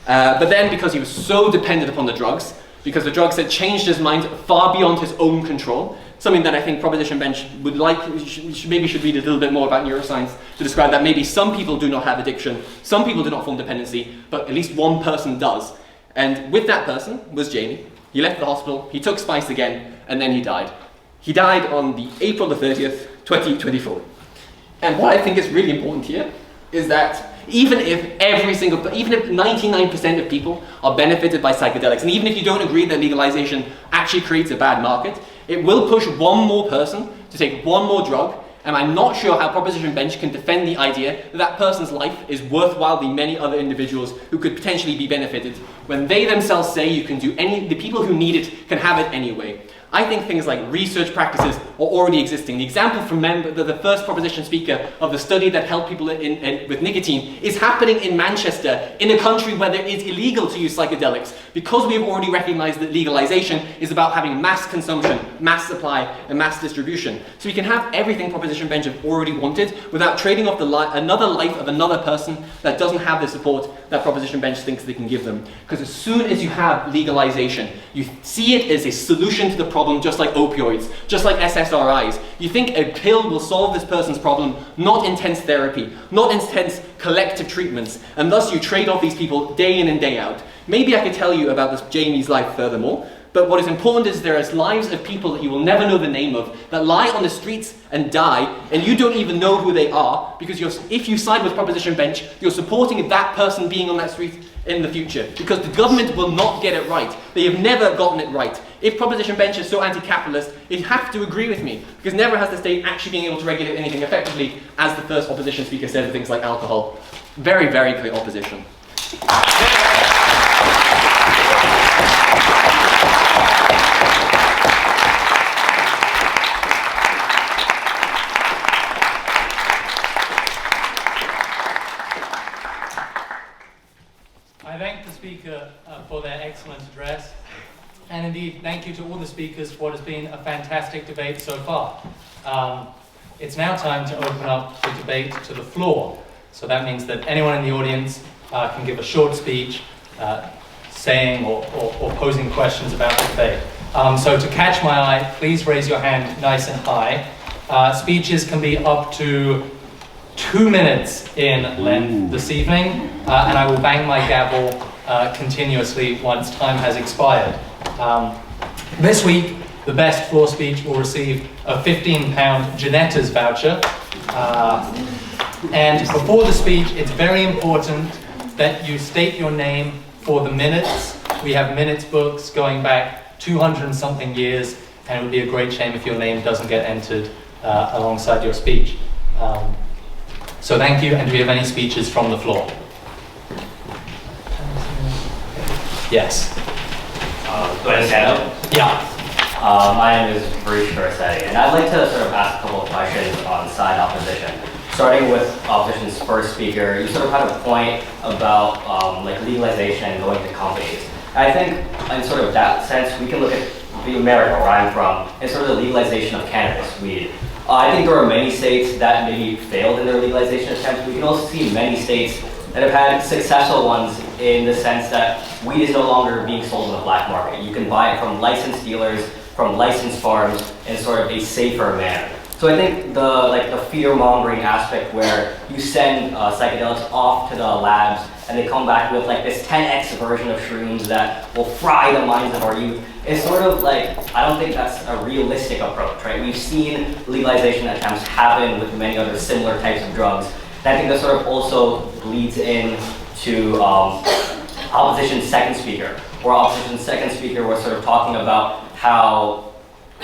But then, because he was so dependent upon the drugs, because the drugs had changed his mind far beyond his own control, something that I think Proposition Bench would like, maybe should read a little bit more about neuroscience to describe that maybe some people do not have addiction, some people do not form dependency, but at least one person does. And with that person was Jamie. He left the hospital, he took spice again, and then he died. He died on the April the 30th, 2024. And what I think is really important here is that even if 99% of people are benefited by psychedelics, and even if you don't agree that legalization actually creates a bad market, it will push one more person to take one more drug, and I'm not sure how Proposition Bench can defend the idea that that person's life is worthwhile the many other individuals who could potentially be benefited, when they themselves say you can do the people who need it can have it anyway. I think things like research practices are already existing. The example from the first proposition speaker of the study that helped people with nicotine is happening in Manchester, in a country where it is illegal to use psychedelics, because we have already recognized that legalization is about having mass consumption, mass supply, and mass distribution. So we can have everything Proposition Bench have already wanted without trading off another life of another person that doesn't have the support that Proposition Bench thinks they can give them. Because as soon as you have legalization, you see it as a solution to the problem, just like opioids, just like SSRIs. You think a pill will solve this person's problem, not intense therapy, not intense collective treatments, and thus you trade off these people day in and day out. Maybe I could tell you about this Jamie's life furthermore, but what is important is there are lives of people that you will never know the name of, that lie on the streets and die, and you don't even know who they are, because if you side with Proposition Bench, you're supporting that person being on that street in the future, because the government will not get it right. They have never gotten it right. If Proposition Bench is so anti-capitalist, it has to agree with me, because never has the state actually been able to regulate anything effectively, as the first opposition speaker said of things like alcohol. Very, very clear opposition. I thank the speaker for their excellent address, and indeed thank you to all the speakers for what has been a fantastic debate so far. It's now time to open up the debate to the floor. So that means that anyone in the audience can give a short speech saying or posing questions about the debate. So to catch my eye, please raise your hand nice and high. Speeches can be up to 2 minutes in length this evening, and I will bang my gavel continuously once time has expired. This week, the best floor speech will receive a £15 Janetta's voucher. And before the speech, it's very important that you state your name for the minutes. We have minutes books going back 200 and something years, and it would be a great shame if your name doesn't get entered alongside your speech. So thank you, and do we have any speeches from the floor? Yes. Do I stand up? Yeah. My name is Bruce Versetti, and I'd like to sort of ask a couple of questions on side opposition. starting with opposition's first speaker, you sort of had a point about like legalization and going to companies. I think in sort of that sense, we can look at America, where I'm from, and sort of the legalization of cannabis, weed. I think there are many states that maybe failed in their legalization attempts. We can also see many states that have had successful ones in the sense that weed is no longer being sold in the black market. You can buy it from licensed dealers, from licensed farms, in sort of a safer manner. So I think the fear-mongering aspect where you send psychedelics off to the labs and they come back with like this 10x version of shrooms that will fry the minds of our youth, it's sort of like, I don't think that's a realistic approach, right? We've seen legalization attempts happen with many other similar types of drugs. And I think that sort of also bleeds in to opposition's second speaker, where opposition's second speaker was sort of talking about how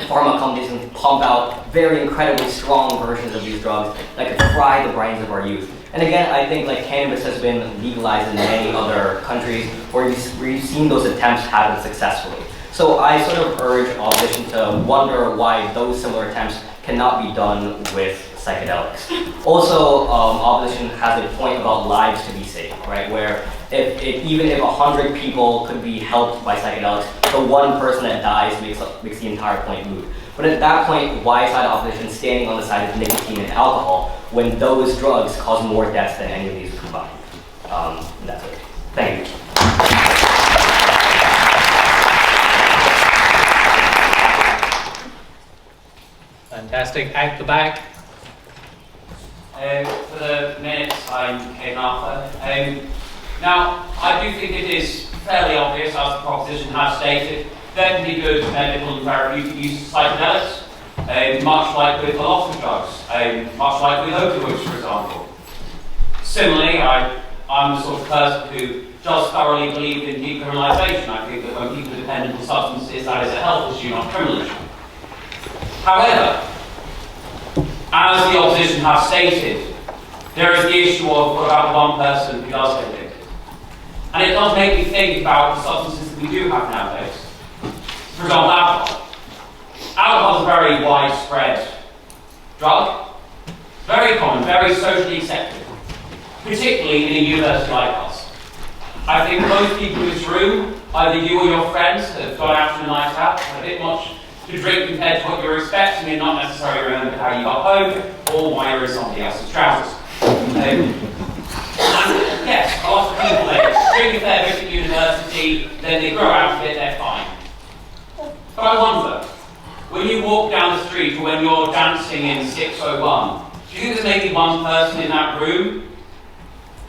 pharma companies can pump out very incredibly strong versions of these drugs that could fry the brains of our youth. And again, I think like cannabis has been legalized in many other countries where we've seen those attempts happen successfully. So I sort of urge opposition to wonder why those similar attempts cannot be done with psychedelics. Also, opposition has a point about lives to be saved, right? Where even if 100 people could be helped by psychedelics, the one person that dies makes the entire point moot. But at that point, why is that opposition standing on the side of nicotine and alcohol when those drugs cause more deaths than any of these combined? That's it. Thank you. Fantastic. Out the back. For the minutes, I'm Kate Arthur. Now, I do think it is fairly obvious, as the proposition has stated, there can be good medical and therapeutic use of psychedelics, much like with a lot of drugs, much like with opioids, for example. Similarly, I'm the sort of person who does thoroughly believe in decriminalisation. I think that when people are dependent on substances, that is a health issue, not a criminal issue. However, as the opposition have stated, there is the issue of what about one person who does get addicted. And it does make me think about the substances that we do have nowadays. For example, alcohol. Alcohol is a very widespread drug, very common, very socially accepted, particularly in a university like us. I think most people in this room, either you or your friends, have gone out to a night out, had a bit much to drink compared to what you were expecting and not necessarily remember how you got home or why you were in somebody else's trousers. And yes, a lot of people, they drink a fair bit at university, then they grow out of it, they're fine. But I wonder, when you walk down the street or when you're dancing in 601, do you think there's maybe one person in that room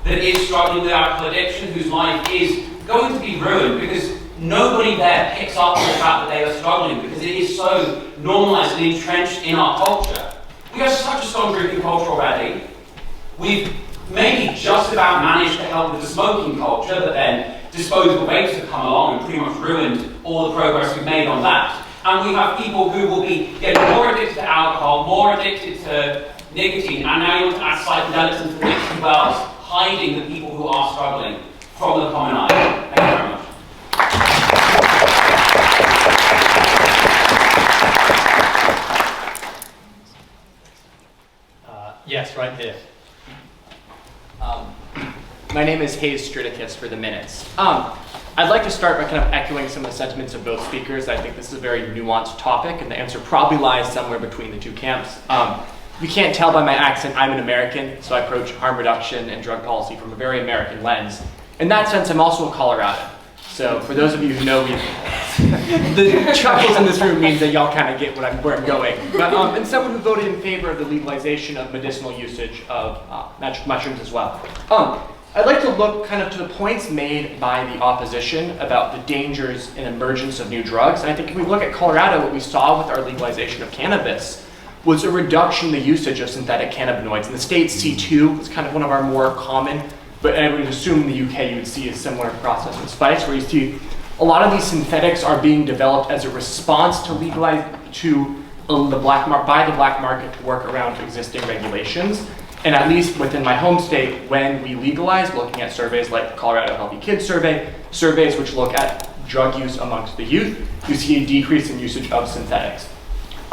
that is struggling with alcohol addiction, whose life is going to be ruined because nobody there picks up on the fact that they are struggling because it is so normalized and entrenched in our culture. We have such a strong drinking culture already. We've maybe just about managed to help with the smoking culture, but then disposable vapes have come along and pretty much ruined all the progress we've made on that. And we have people who will be getting more addicted to alcohol, more addicted to nicotine, and now you want to add psychedelics into the mix as well, hiding the people who are struggling from the common eye. Thank you very much. Yes, right here. My name is Hayes Stridicus for the minutes. I'd like to start by kind of echoing some of the sentiments of both speakers. I think this is a very nuanced topic, and the answer probably lies somewhere between the two camps. You can't tell by my accent I'm an American, so I approach harm reduction and drug policy from a very American lens. In that sense, I'm also a Coloradan. So for those of you who know me, the chuckles in this room means that y'all kind of get where I'm going. But and someone who voted in favor of the legalization of medicinal usage of magic mushrooms as well. I'd like to look kind of to the points made by the opposition about the dangers and emergence of new drugs. And I think if we look at Colorado, what we saw with our legalization of cannabis was a reduction in the usage of synthetic cannabinoids. In the States, C2 was kind of one of our more common, but I would assume in the UK you would see a similar process with spice, where you see a lot of these synthetics are being developed as a response to the black market to work around existing regulations. And at least within my home state, when we legalized, looking at surveys like the Colorado Healthy Kids Survey, surveys which look at drug use amongst the youth, you see a decrease in usage of synthetics.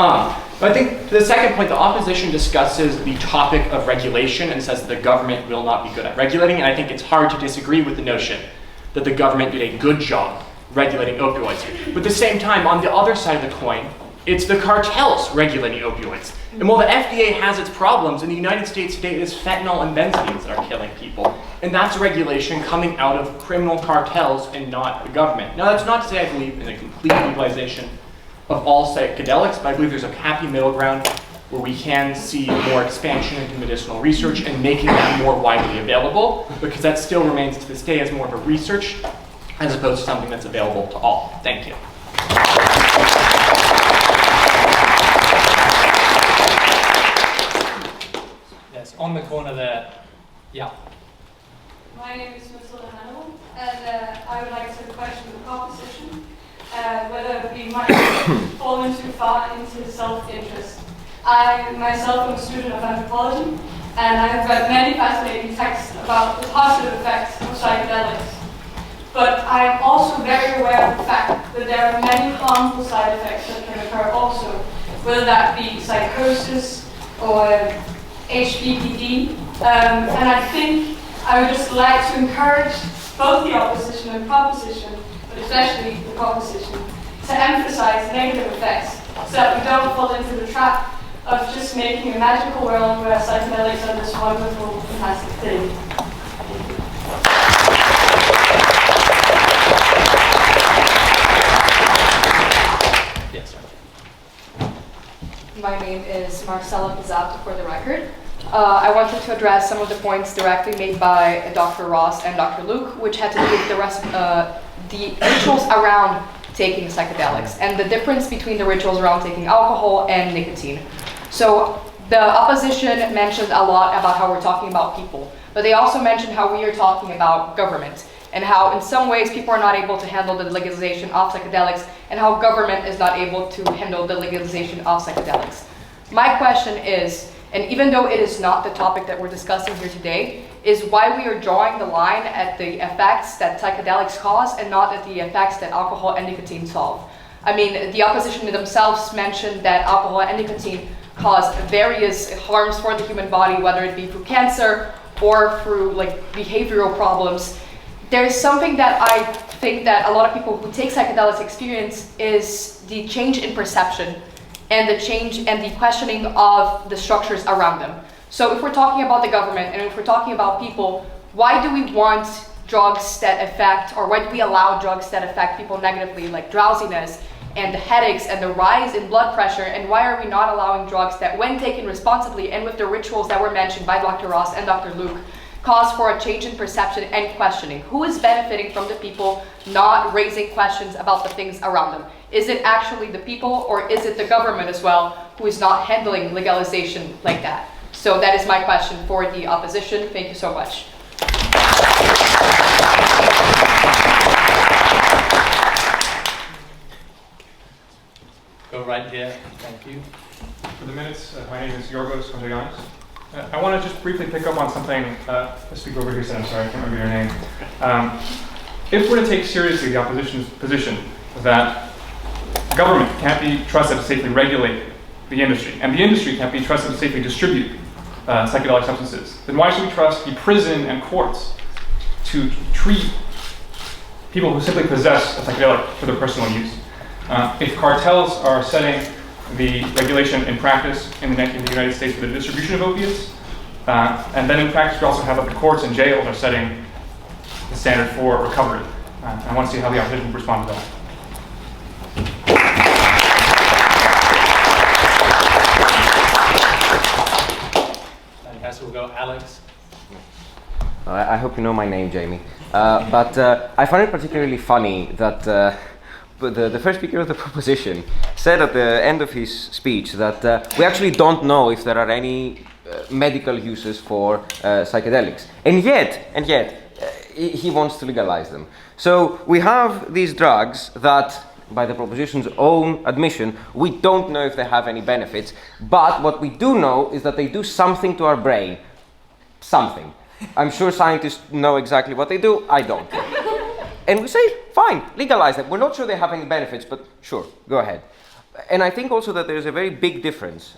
But I think the second point, the opposition discusses the topic of regulation and says that the government will not be good at regulating. And I think it's hard to disagree with the notion that the government did a good job regulating opioids. But at the same time, on the other side of the coin, it's the cartels regulating opioids. And while the FDA has its problems, in the United States today, it is fentanyl and benzodiazepines that are killing people. And that's regulation coming out of criminal cartels and not the government. Now, that's not to say I believe in a complete legalization of all psychedelics, but I believe there's a happy middle ground where we can see more expansion into medicinal research and making that more widely available, because that still remains to this day as more of a research as opposed to something that's available to all. Thank you. Yes, on the corner there. Yeah. My name is Matilda Hannibal, and I would like to question the proposition whether we might have fallen too far into self-interest. I myself am a student of anthropology, and I have read many fascinating texts about the positive effects of psychedelics. But I am also very aware of the fact that there are many harmful side effects that can occur also, whether that be psychosis or HBPD. And I think I would just like to encourage both the opposition and proposition, but especially the proposition, to emphasize negative effects so that we don't fall into the trap of just making a magical world where psychedelics are this wonderful, fantastic thing. Yes. My name is Marcella Pizzato, for the record. I wanted to address some of the points directly made by Dr. Ross and Dr. Luke, which had to do with the rituals around taking psychedelics and the difference between the rituals around taking alcohol and nicotine. So the opposition mentioned a lot about how we're talking about people, but they also mentioned how we are talking about government and how in some ways people are not able to handle the legalization of psychedelics and how government is not able to handle the legalization of psychedelics. My question is, and even though it is not the topic that we're discussing here today, is why we are drawing the line at the effects that psychedelics cause and not at the effects that alcohol and nicotine solve. I mean, the opposition themselves mentioned that alcohol and nicotine cause various harms for the human body, whether it be through cancer or through like behavioral problems. There's something that I think that a lot of people who take psychedelics experience is the change in perception and the change and the questioning of the structures around them. So if we're talking about the government and if we're talking about people, why do we want drugs that affect, or why do we allow drugs that affect people negatively, like drowsiness and headaches and the rise in blood pressure, and why are we not allowing drugs that, when taken responsibly and with the rituals that were mentioned by Dr. Ross and Dr. Luke, cause for a change in perception and questioning? Who is benefiting from the people not raising questions about the things around them? Is it actually the people, or is it the government as well who is not handling legalization like that? So that is my question for the opposition. Thank you so much. Go right here. Thank you. For the minutes, my name is Yorgos Kontogiannis. I want to just briefly pick up on something the speaker over here said. I'm sorry, I can't remember your name. If we're to take seriously the opposition's position that government can't be trusted to safely regulate the industry, and the industry can't be trusted to safely distribute psychedelic substances, then why should we trust the prison and courts to treat people who simply possess a psychedelic for their personal use? If cartels are setting the regulation in practice in the United States for the distribution of opiates, and then in practice we also have that the courts and jails are setting the standard for recovery. I want to see how the opposition will respond to that. Fantastic. We'll go Alex. I hope you know my name, Jamie. But I find it particularly funny that the first speaker of the proposition said at the end of his speech that we actually don't know if there are any medical uses for psychedelics. And yet, he wants to legalize them. So we have these drugs that, by the proposition's own admission, we don't know if they have any benefits, but what we do know is that they do something to our brain. Something. I'm sure scientists know exactly what they do, I don't. And we say, fine, legalize them. We're not sure they have any benefits, but sure, go ahead. And I think also that there's a very big difference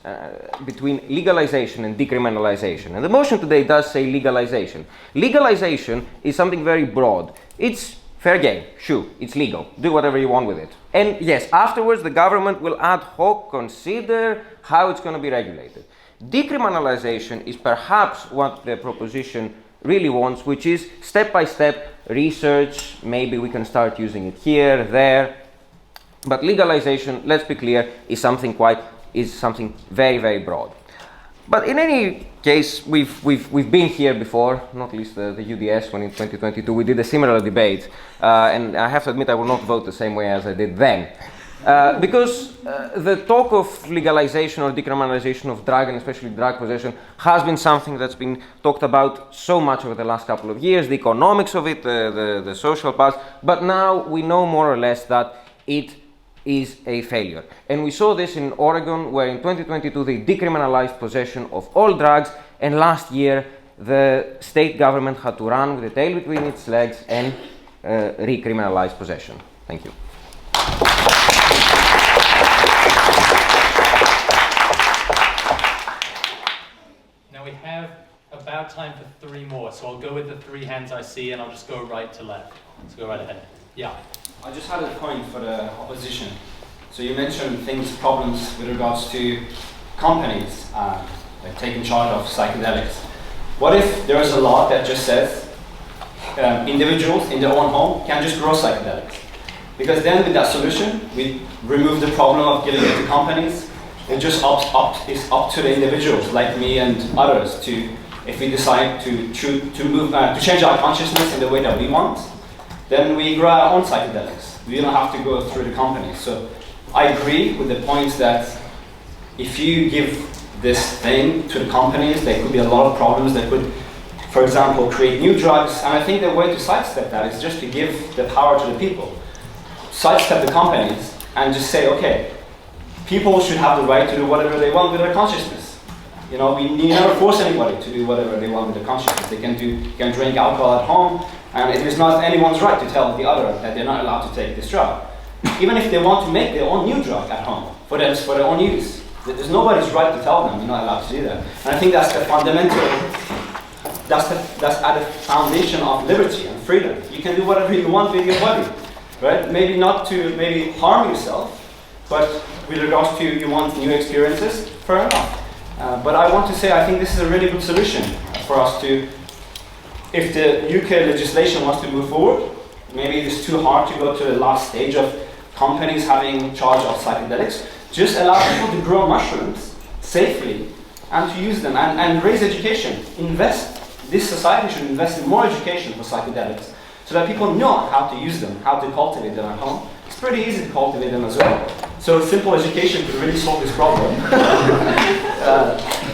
between legalization and decriminalization. And the motion today does say legalization. Legalization is something very broad. It's fair game, sure, it's legal. Do whatever you want with it. And yes, afterwards the government will ad hoc consider how it's going to be regulated. Decriminalization is perhaps what the proposition really wants, which is step-by-step research. Maybe we can start using it here, there. But legalization, let's be clear, is something very, very broad. But in any case, we've been here before, not least the UDS, when in 2022 we did a similar debate, and I have to admit I will not vote the same way as I did then. Because the talk of legalization or decriminalization of drug, and especially drug possession, has been something that's been talked about so much over the last couple of years, the economics of it, the social parts, but now we know more or less that it is a failure. And we saw this in Oregon, where in 2022 they decriminalized possession of all drugs, and last year the state government had to run with the tail between its legs and recriminalize possession. Thank you. Now we have about time for 3 more, so I'll go with the 3 hands I see, and I'll just go right to left. Let's go right ahead. Yeah. I just had a point for the opposition. So you mentioned problems with regards to companies like taking charge of psychedelics. What if there is a law that just says individuals in their own home can just grow psychedelics? Because then with that solution, we remove the problem of giving it to companies. It just it's up to the individuals like me and others to, if we decide to change our consciousness in the way that we want, then we grow our own psychedelics. We don't have to go through the companies. So I agree with the points that if you give this thing to the companies, there could be a lot of problems that could, for example, create new drugs. And I think the way to sidestep that is just to give the power to the people. Sidestep the companies and just say, okay, people should have the right to do whatever they want with their consciousness. You know, we never force anybody to do whatever they want with their consciousness. They can drink alcohol at home, and it is not anyone's right to tell the other that they're not allowed to take this drug. Even if they want to make their own new drug at home for their own use, there's nobody's right to tell them you're not allowed to do that. And I think that's the fundamental, that's at the foundation of liberty and freedom. You can do whatever you want with your body, right? Maybe not to harm yourself, but with regards to you want new experiences, fair enough. But I want to say I think this is a really good solution for us to, if the UK legislation wants to move forward, maybe it's too hard to go to the last stage of companies having charge of psychedelics. Just allow people to grow mushrooms safely and to use them and raise education. This society should invest in more education for psychedelics so that people know how to use them, how to cultivate them at home. It's pretty easy to cultivate them as well. So simple education could really solve this problem.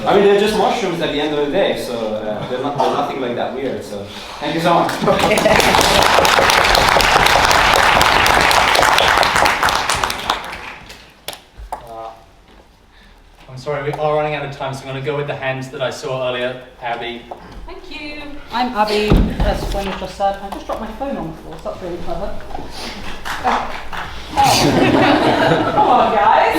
I mean, they're just mushrooms at the end of the day, so they're nothing like that weird. So thank you so much. I'm sorry, we are running out of time, so I'm going to go with the hands that I saw earlier. Abby. Thank you. I'm Abby, as Glenn just said. I just dropped my phone on the floor, so that's really clever. Come on, guys.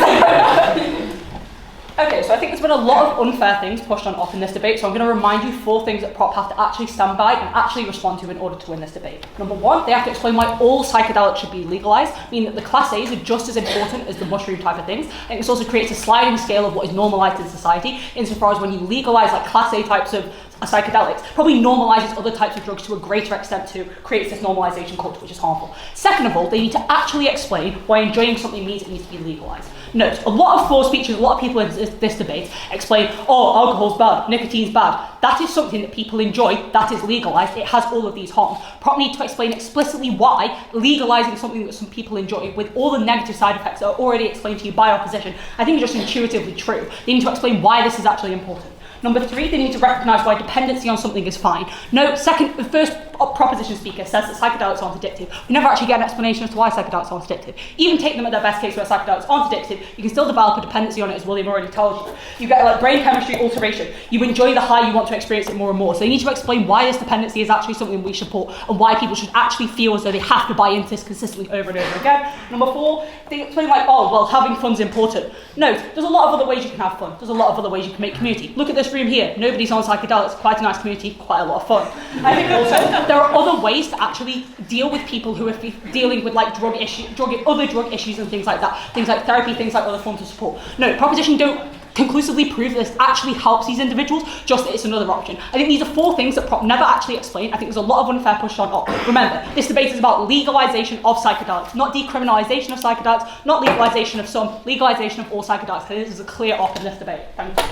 Okay, so I think there's been a lot of unfair things pushed on off in this debate, so I'm going to remind you 4 things that Prop have to actually stand by and actually respond to in order to win this debate. Number 1, they have to explain why all psychedelics should be legalised, meaning that the Class A's are just as important as the mushroom type of things, and this also creates a sliding scale of what is normalised in society, insofar as when you legalise like Class A types of psychedelics, probably normalises other types of drugs to a greater extent too, creates this normalisation culture, which is harmful. Second of all, they need to actually explain why enjoying something means it needs to be legalised. Note, a lot of floor speeches, a lot of people in this debate explain, oh, alcohol's bad, nicotine's bad. That is something that people enjoy, that is legalised, it has all of these harms. Prop need to explain explicitly why legalising something that some people enjoy with all the negative side effects that are already explained to you by opposition, I think is just intuitively true. They need to explain why this is actually important. Number 3, they need to recognise why dependency on something is fine. No, first proposition speaker says that psychedelics aren't addictive, we never actually get an explanation as to why psychedelics aren't addictive. Even take them at their best case where psychedelics aren't addictive, you can still develop a dependency on it, as William already told you. You get like brain chemistry alteration. You enjoy the high, you want to experience it more and more. So you need to explain why this dependency is actually something we support and why people should actually feel as though they have to buy into this consistently over and over again. Number 4, they explain like, oh, well, having fun's important. No, there's a lot of other ways you can have fun. There's a lot of other ways you can make community. Look at this room here. Nobody's on psychedelics, quite a nice community, quite a lot of fun. I think also there are other ways to actually deal with people who are dealing with like other drug issues and things like that. Things like therapy, things like other forms of support. No, proposition don't conclusively prove this actually helps these individuals, just that it's another option. I think these are 4 things that Prop never actually explained. I think there's a lot of unfair push on op. Remember, this debate is about legalization of psychedelics, not decriminalization of psychedelics, not legalization of some, legalization of all psychedelics. So this is a clear op in this debate. Thank you.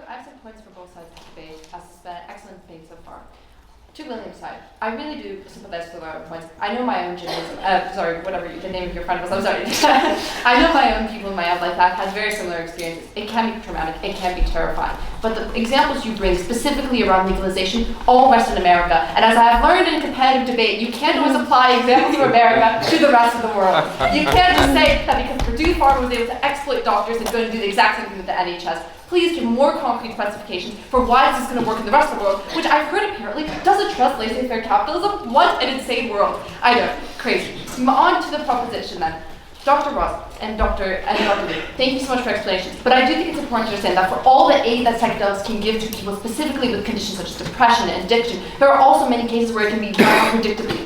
I have some points for both sides of the debate, as it's been an excellent debate so far. To William's side, I really do sympathize with our points. I know my own gymnasium, sorry, whatever the name of your friend was, I'm sorry. I know my own people in my own life that has very similar experiences. It can be traumatic, it can be terrifying. But the examples you bring specifically around legalization, all Western America, and as I have learned in competitive debate, you can't always apply examples from America to the rest of the world. You can't just say that because Purdue Pharma was able to exploit doctors, it's going to do the exact same thing with the NHS. Please give more concrete specifications for why this is going to work in the rest of the world, which I've heard apparently doesn't trust laissez-faire capitalism. What an insane world. I know, crazy. On to the proposition then. Dr. Ross and Dr. Lee, thank you so much for explanations, but I do think it's important to understand that for all the aid that psychedelics can give to people, specifically with conditions such as depression and addiction, there are also many cases where it can be done unpredictably.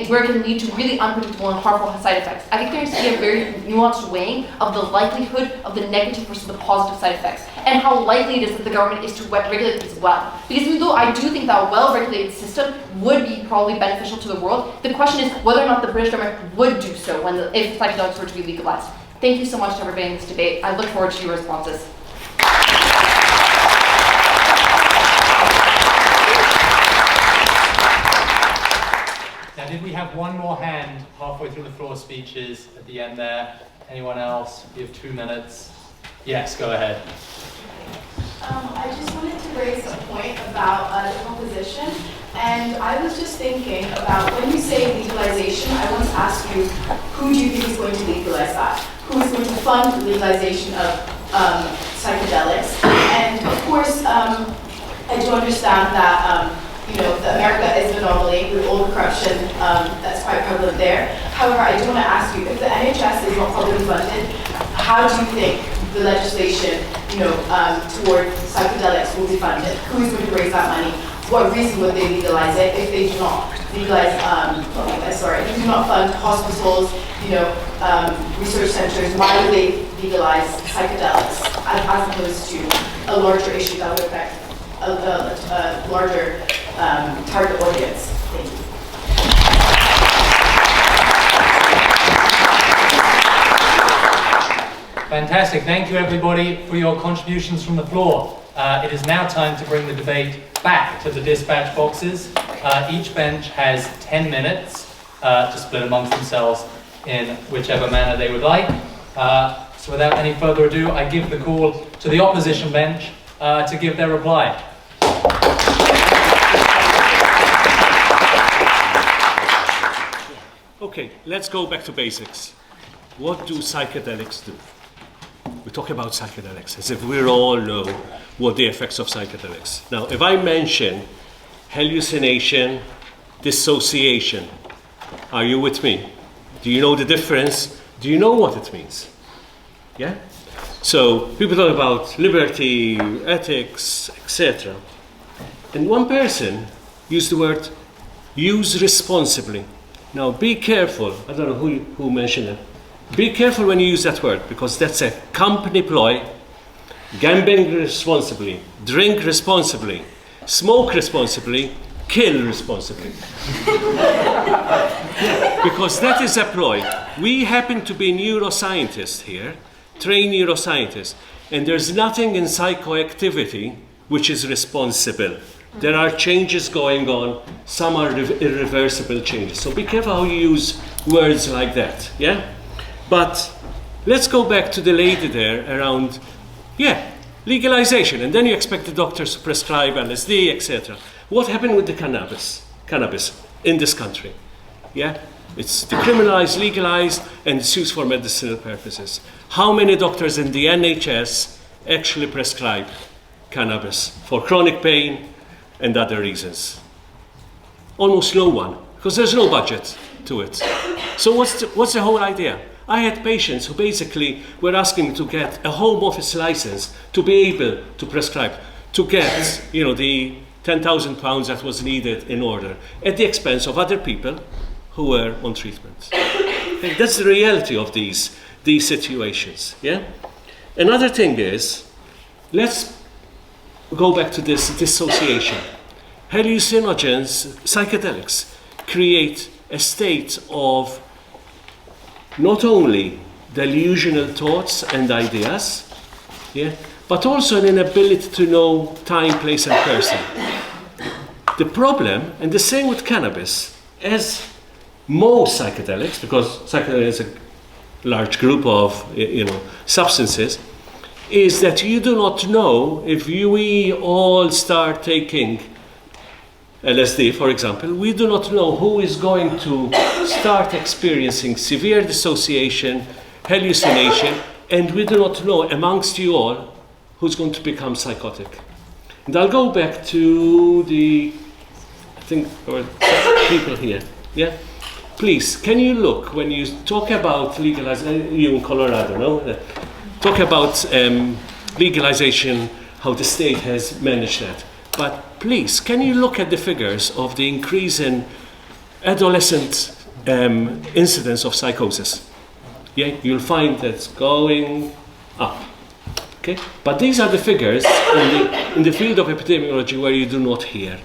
Where it can lead to really unpredictable and harmful side effects. I think there needs to be a very nuanced weighing of the likelihood of the negative versus the positive side effects, and how likely it is that the government is to regulate these well. Because even though I do think that a well-regulated system would be probably beneficial to the world, the question is whether or not the British government would do so if psychedelics were to be legalized. Thank you so much to everybody in this debate. I look forward to your responses. Now, did we have one more hand halfway through the floor speeches at the end there? Anyone else? You have 2 minutes. Yes, go ahead. I just wanted to raise a point about the proposition, and I was just thinking about when you say legalization, I want to ask you, who do you think is going to legalize that? Who is going to fund the legalization of psychedelics? And of course, I do understand that that America is an anomaly with all the corruption that's quite prevalent there. However, I do want to ask you, if the NHS is not publicly funded, how do you think the legislation, toward psychedelics will be funded? Who is going to raise that money? What reason would they legalize it if they do not legalize? If they do not fund hospitals, research centers? Why would they legalize psychedelics as opposed to a larger issue that would affect a larger target audience? Thank you. Fantastic. Thank you, everybody, for your contributions from the floor. It is now time to bring the debate back to the dispatch boxes. Each bench has 10 minutes to split amongst themselves in whichever manner they would like. So without any further ado, I give the call to the opposition bench to give their reply. Okay, let's go back to basics. What do psychedelics do? We talk about psychedelics as if we all know what the effects of psychedelics. Now, if I mention hallucination, dissociation, are you with me? Do you know the difference? Do you know what it means? Yeah? So, people talk about liberty, ethics, etc. And one person used the word use responsibly. Now, be careful. I don't know who mentioned it. Be careful when you use that word, because that's a company ploy. Gambling responsibly, drink responsibly, smoke responsibly, kill responsibly. Because that is a ploy. We happen to be neuroscientists here, trained neuroscientists, and there's nothing in psychoactivity which is responsible. There are changes going on, some are irreversible changes. So be careful how you use words like that, yeah? But let's go back to the lady there around, legalization, and then you expect the doctors to prescribe LSD, etc. What happened with the cannabis in this country? Yeah, it's decriminalized, legalized, and it's used for medicinal purposes. How many doctors in the NHS actually prescribe cannabis for chronic pain and other reasons? Almost no one, because there's no budget to it. So what's the whole idea? I had patients who basically were asking to get a home office license to be able to prescribe, to get, the £10,000 that was needed in order, at the expense of other people who were on treatment. Okay, that's the reality of these situations. Yeah. Another thing is, let's go back to this dissociation. Hallucinogens, psychedelics, create a state of not only delusional thoughts and ideas, but also an inability to know time, place, and person. The problem, and the same with cannabis, as most psychedelics, because psychedelics is a large group of substances, is that you do not know if we all start taking LSD, for example, we do not know who is going to start experiencing severe dissociation, hallucination, and we do not know amongst you all who's going to become psychotic. And I'll go back to people here. Yeah? Please, can you look when you talk about legalization, you in Colorado, no? Talk about legalization, how the state has managed that. But please, can you look at the figures of the increase in adolescent incidence of psychosis? Yeah, you'll find that's going up. Okay, but these are the figures in the field of epidemiology where you do not hear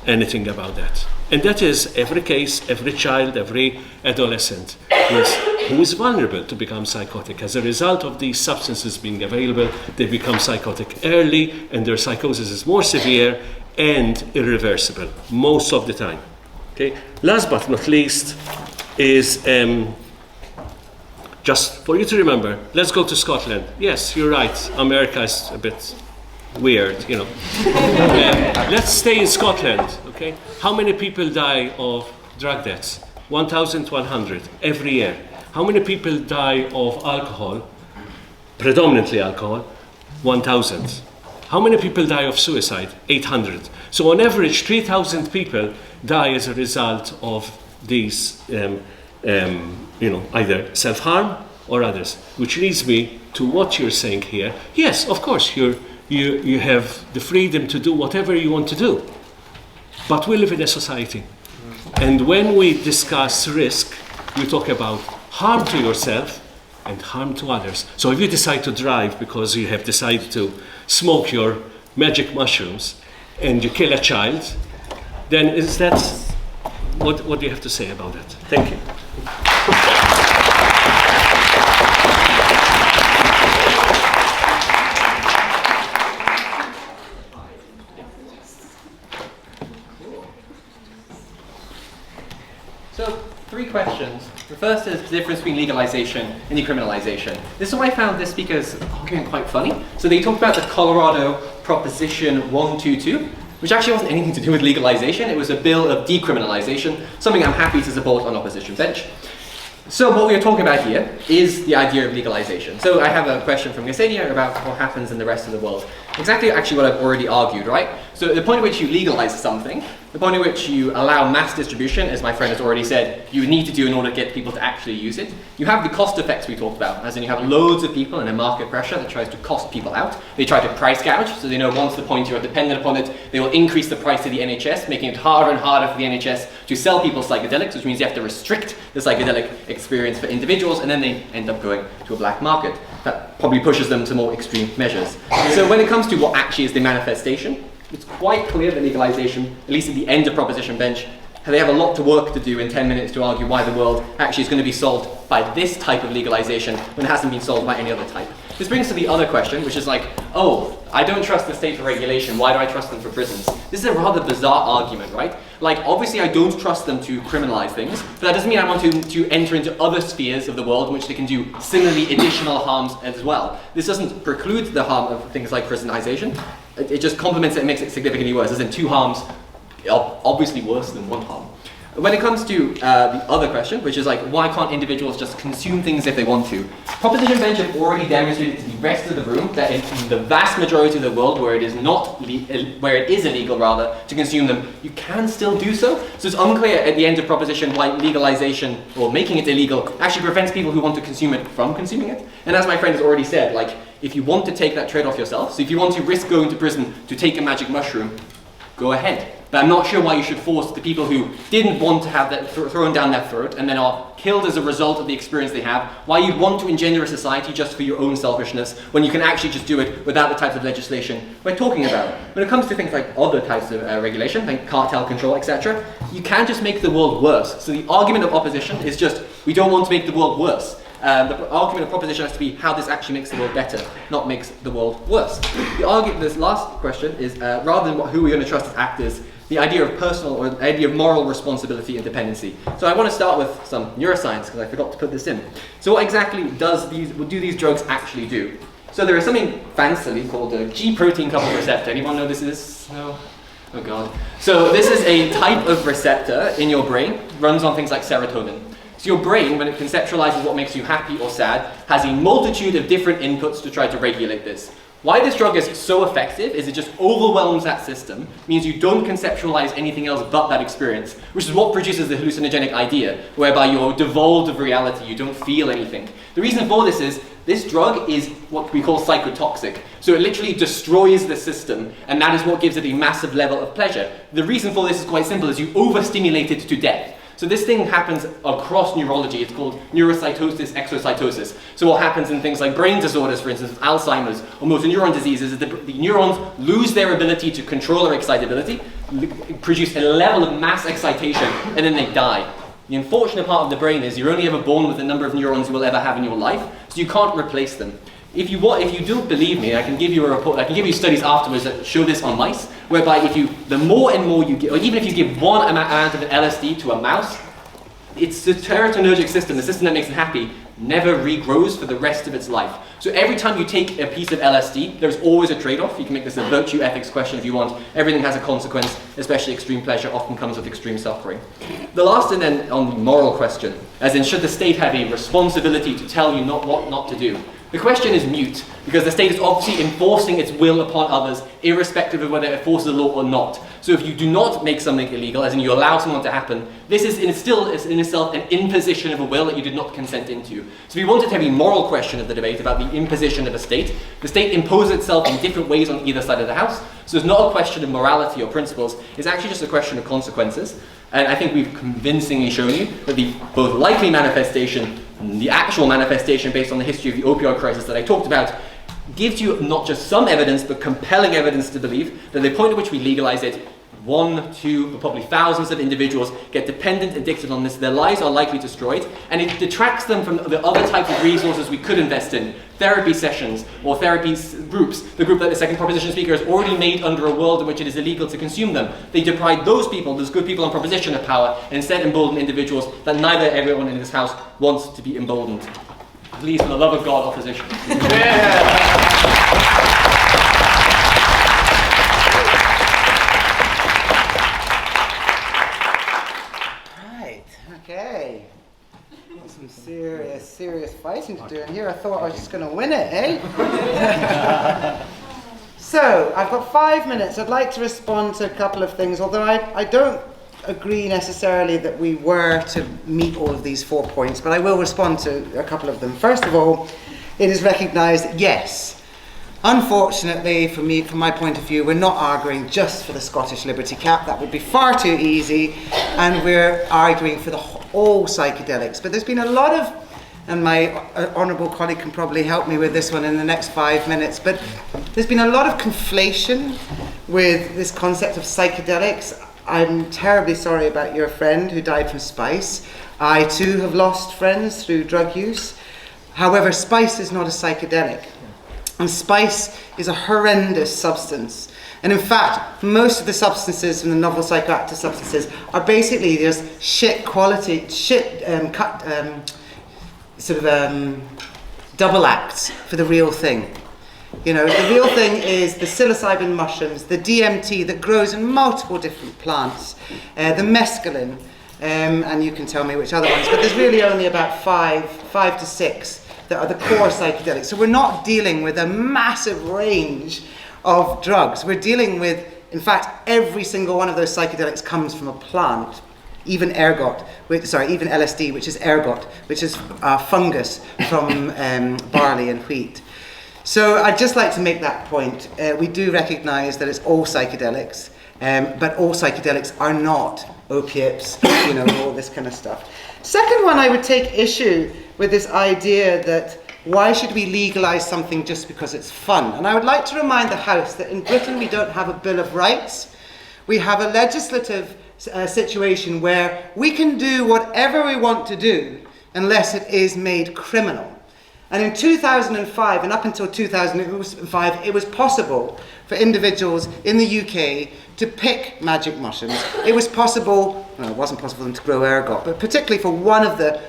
anything about that. And that is every case, every child, every adolescent who is vulnerable to become psychotic. As a result of these substances being available, they become psychotic early, and their psychosis is more severe and irreversible most of the time. Okay. Last but not least is just for you to remember. Let's go to Scotland. Yes, you're right. America is a bit weird, Let's stay in Scotland. Okay. How many people die of drug deaths? 1,100 every year. How many people die of alcohol, predominantly alcohol? 1,000. How many people die of suicide? 800. So on average, 3,000 people die as a result of these, either self-harm or others. Which leads me to what you're saying here. Yes, of course, you have the freedom to do whatever you want to do. But we live in a society. And when we discuss risk, we talk about harm to yourself and harm to others. So if you decide to drive because you have decided to smoke your magic mushrooms and you kill a child, then is that, what do you have to say about that? Thank you. So, 3 questions. The first is the difference between legalization and decriminalization. This is why I found this speaker's argument quite funny. So they talked about the Colorado Proposition 122, which actually wasn't anything to do with legalization. It was a bill of decriminalization, something I'm happy to support on opposition bench. So what we are talking about here is the idea of legalization. So I have a question from Yesenia about what happens in the rest of the world. Exactly actually what I've already argued, right? So the point at which you legalize something, the point at which you allow mass distribution, as my friend has already said, you need to do in order to get people to actually use it. You have the cost effects we talked about, as in you have loads of people and a market pressure that tries to cost people out. They try to price gouge, so they know once the point you're dependent upon it, they will increase the price to the NHS, making it harder and harder for the NHS to sell people psychedelics, which means you have to restrict the psychedelic experience for individuals, and then they end up going to a black market. That probably pushes them to more extreme measures. So when it comes to what actually is the manifestation, it's quite clear that legalization, at least at the end of proposition bench, they have a lot to work to do in 10 minutes to argue why the world actually is going to be solved by this type of legalization when it hasn't been solved by any other type. This brings us to the other question, which is like, I don't trust the state for regulation, why do I trust them for prisons? This is a rather bizarre argument, right? Like, obviously I don't trust them to criminalize things, but that doesn't mean I want to enter into other spheres of the world in which they can do similarly additional harms as well. This doesn't preclude the harm of things like prisonization, it just complements it and makes it significantly worse, as in two harms are obviously worse than one harm. When it comes to the other question, which is like, why can't individuals just consume things if they want to? Proposition Bench have already demonstrated to the rest of the room that in the vast majority of the world where it is illegal rather to consume them, you can still do so. So it's unclear at the end of proposition why legalization or making it illegal actually prevents people who want to consume it from consuming it. And as my friend has already said, like, if you want to take that trade-off yourself, so if you want to risk going to prison to take a magic mushroom, go ahead. But I'm not sure why you should force the people who didn't want to have that thrown down their throat and then are killed as a result of the experience they have, why you'd want to engender a society just for your own selfishness when you can actually just do it without the types of legislation we're talking about. When it comes to things like other types of regulation, like cartel control, etc., you can just make the world worse. So the argument of opposition is just, we don't want to make the world worse. The argument of proposition has to be how this actually makes the world better, not makes the world worse. This last question is, rather than who we're going to trust as actors, the idea of personal or the idea of moral responsibility and dependency. So I want to start with some neuroscience because I forgot to put this in. So what exactly do these drugs actually do? So there is something fancily called a G protein coupled receptor. Anyone know this is? No? Oh god. So this is a type of receptor in your brain, runs on things like serotonin. So your brain, when it conceptualizes what makes you happy or sad, has a multitude of different inputs to try to regulate this. Why this drug is so effective is it just overwhelms that system, means you don't conceptualize anything else but that experience, which is what produces the hallucinogenic idea, whereby you're devolved of reality, you don't feel anything. The reason for this is, this drug is what we call psychotoxic. So it literally destroys the system, and that is what gives it a massive level of pleasure. The reason for this is quite simple, is you overstimulate it to death. So this thing happens across neurology. It's called neurocytosis, exocytosis. So what happens in things like brain disorders, for instance, Alzheimer's or motor neuron diseases, is that the neurons lose their ability to control their excitability, produce a level of mass excitation, and then they die. The unfortunate part of the brain is you're only ever born with the number of neurons you will ever have in your life, so you can't replace them. If you don't believe me, I can give you a report, I can give you studies afterwards that show this on mice, whereby the more and more you give, or even if you give one amount of an LSD to a mouse, it's the serotonergic system, the system that makes it happy, never regrows for the rest of its life. So every time you take a piece of LSD, there's always a trade-off. You can make this a virtue ethics question if you want. Everything has a consequence, especially extreme pleasure often comes with extreme suffering. The last, and then on the moral question, as in should the state have a responsibility to tell you what not to do? The question is mute, because the state is obviously enforcing its will upon others, irrespective of whether it enforces a law or not. So if you do not make something illegal, as in you allow someone to happen, this is still in itself an imposition of a will that you did not consent into. So if we wanted to have a moral question of the debate about the imposition of a state, the state imposes itself in different ways on either side of the house. So it's not a question of morality or principles, it's actually just a question of consequences. And I think we've convincingly shown you that the both likely manifestation and the actual manifestation based on the history of the opioid crisis that I talked about gives you not just some evidence, but compelling evidence to believe that the point at which we legalize it, 1, 2, but probably thousands of individuals get dependent, addicted on this, their lives are likely destroyed, and it detracts them from the other type of resources we could invest in, therapy sessions or therapy groups, the group that the second proposition speaker has already made under a world in which it is illegal to consume them. They deprive those people, those good people on proposition, of power, and instead embolden individuals that neither everyone in this house wants to be emboldened. Please, for the love of God, opposition. Okay. Got some serious fighting to do in here. I thought I was just going to win it, eh? So, I've got 5 minutes. I'd like to respond to a couple of things, although I don't agree necessarily that we were to meet all of these 4 points, but I will respond to a couple of them. First of all, it is recognised that yes, unfortunately, from my point of view, we're not arguing just for the Scottish Liberty Cap. That would be far too easy, and we're arguing for all psychedelics. But there's been a lot of, and my honourable colleague can probably help me with this one in the next 5 minutes, but there's been a lot of conflation with this concept of psychedelics. I'm terribly sorry about your friend who died from spice. I too have lost friends through drug use. However, spice is not a psychedelic. And spice is a horrendous substance. And in fact, most of the substances from the novel psychoactive substances are basically just shit quality, double acts for the real thing. You know, the real thing is the psilocybin mushrooms, the DMT that grows in multiple different plants, the mescaline, and you can tell me which other ones, but there's really only about five to six that are the core psychedelics. So we're not dealing with a massive range of drugs. We're dealing with, in fact, every single one of those psychedelics comes from a plant. Even even LSD, which is ergot, which is fungus from barley and wheat. So I'd just like to make that point. We do recognize that it's all psychedelics, but all psychedelics are not opiates, you know, all this kind of stuff. Second one, I would take issue with this idea that why should we legalize something just because it's fun? And I would like to remind the House that in Britain we don't have a Bill of Rights. We have a legislative situation where we can do whatever we want to do unless it is made criminal. And in 2005 and up until 2005, it was possible for individuals in the UK to pick magic mushrooms. It was possible, well, it wasn't possible for them to grow ergot, but particularly for one of the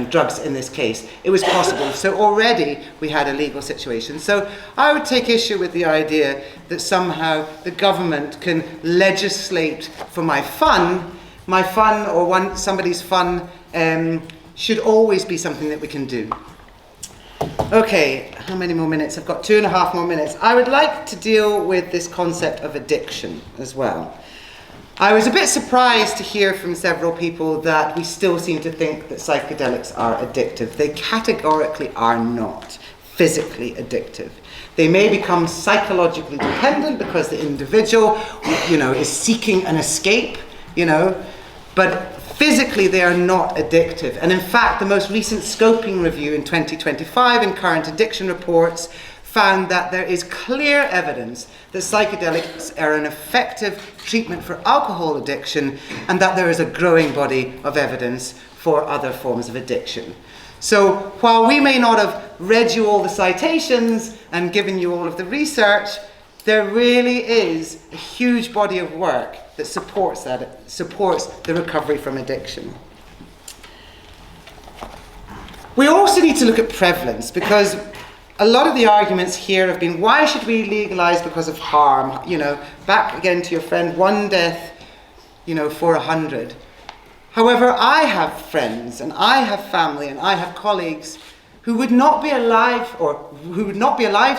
drugs in this case, it was possible. So already we had a legal situation. So I would take issue with the idea that somehow the government can legislate for my fun or somebody's fun should always be something that we can do. Okay, how many more minutes? I've got 2.5 more minutes. I would like to deal with this concept of addiction as well. I was a bit surprised to hear from several people that we still seem to think that psychedelics are addictive. They categorically are not physically addictive. They may become psychologically dependent because the individual, you know, is seeking an escape, you know, but physically they are not addictive. And in fact, the most recent scoping review in 2025 in current addiction reports found that there is clear evidence that psychedelics are an effective treatment for alcohol addiction and that there is a growing body of evidence for other forms of addiction. So while we may not have read you all the citations and given you all of the research, there really is a huge body of work that supports the recovery from addiction. We also need to look at prevalence, because a lot of the arguments here have been, why should we legalize because of harm? You know, back again to your friend, 1 death, you know, for 100. However, I have friends and I have family and I have colleagues who would not be alive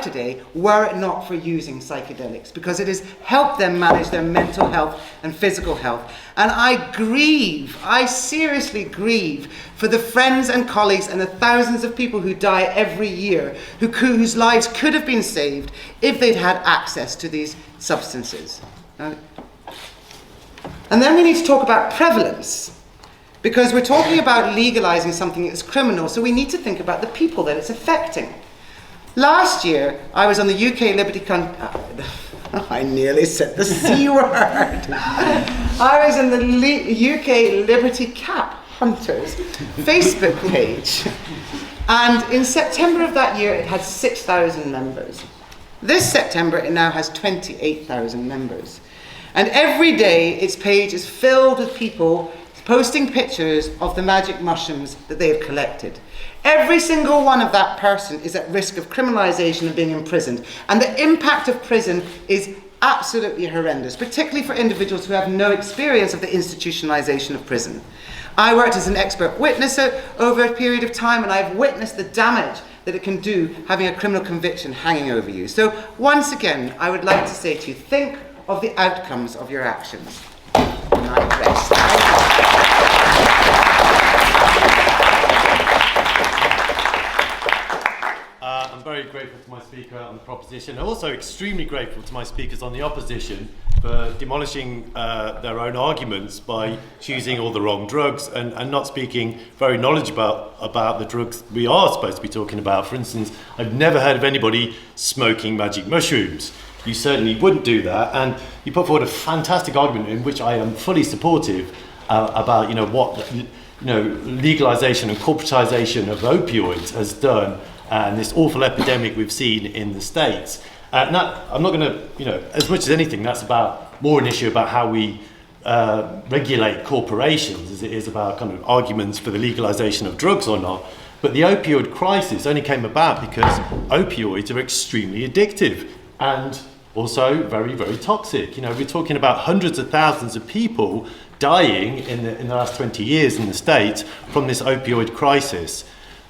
today were it not for using psychedelics, because it has helped them manage their mental health and physical health. And I seriously grieve for the friends and colleagues and the thousands of people who die every year, whose lives could have been saved if they'd had access to these substances. And then we need to talk about prevalence, because we're talking about legalizing something that's criminal, so we need to think about the people that it's affecting. Last year, I was on the UK Liberty I nearly said the C word. I was in the UK Liberty Cap Hunters Facebook page. And in September of that year, it had 6,000 members. This September, it now has 28,000 members. And every day, its page is filled with people posting pictures of the magic mushrooms that they have collected. Every single one of that person is at risk of criminalization and being imprisoned. And the impact of prison is absolutely horrendous, particularly for individuals who have no experience of the institutionalization of prison. I worked as an expert witness over a period of time, and I've witnessed the damage that it can do having a criminal conviction hanging over you. So once again, I would like to say to you, think of the outcomes of your actions. And I rest. I'm very grateful to my speaker on the proposition. I'm also extremely grateful to my speakers on the opposition for demolishing their own arguments by choosing all the wrong drugs and not speaking very knowledgeable about the drugs we are supposed to be talking about. For instance, I've never heard of anybody smoking magic mushrooms. You certainly wouldn't do that, and you put forward a fantastic argument in which I am fully supportive about what legalization and corporatization of opioids has done and this awful epidemic we've seen in the States. Now, I'm not going to, as much as anything, that's more an issue about how we regulate corporations as it is about kind of arguments for the legalization of drugs or not. But the opioid crisis only came about because opioids are extremely addictive and also very, very toxic. We're talking about hundreds of thousands of people dying in the last 20 years in the States from this opioid crisis.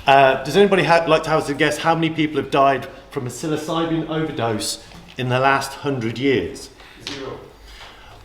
Does anybody like to have a guess how many people have died from a psilocybin overdose in the last 100 years? 0.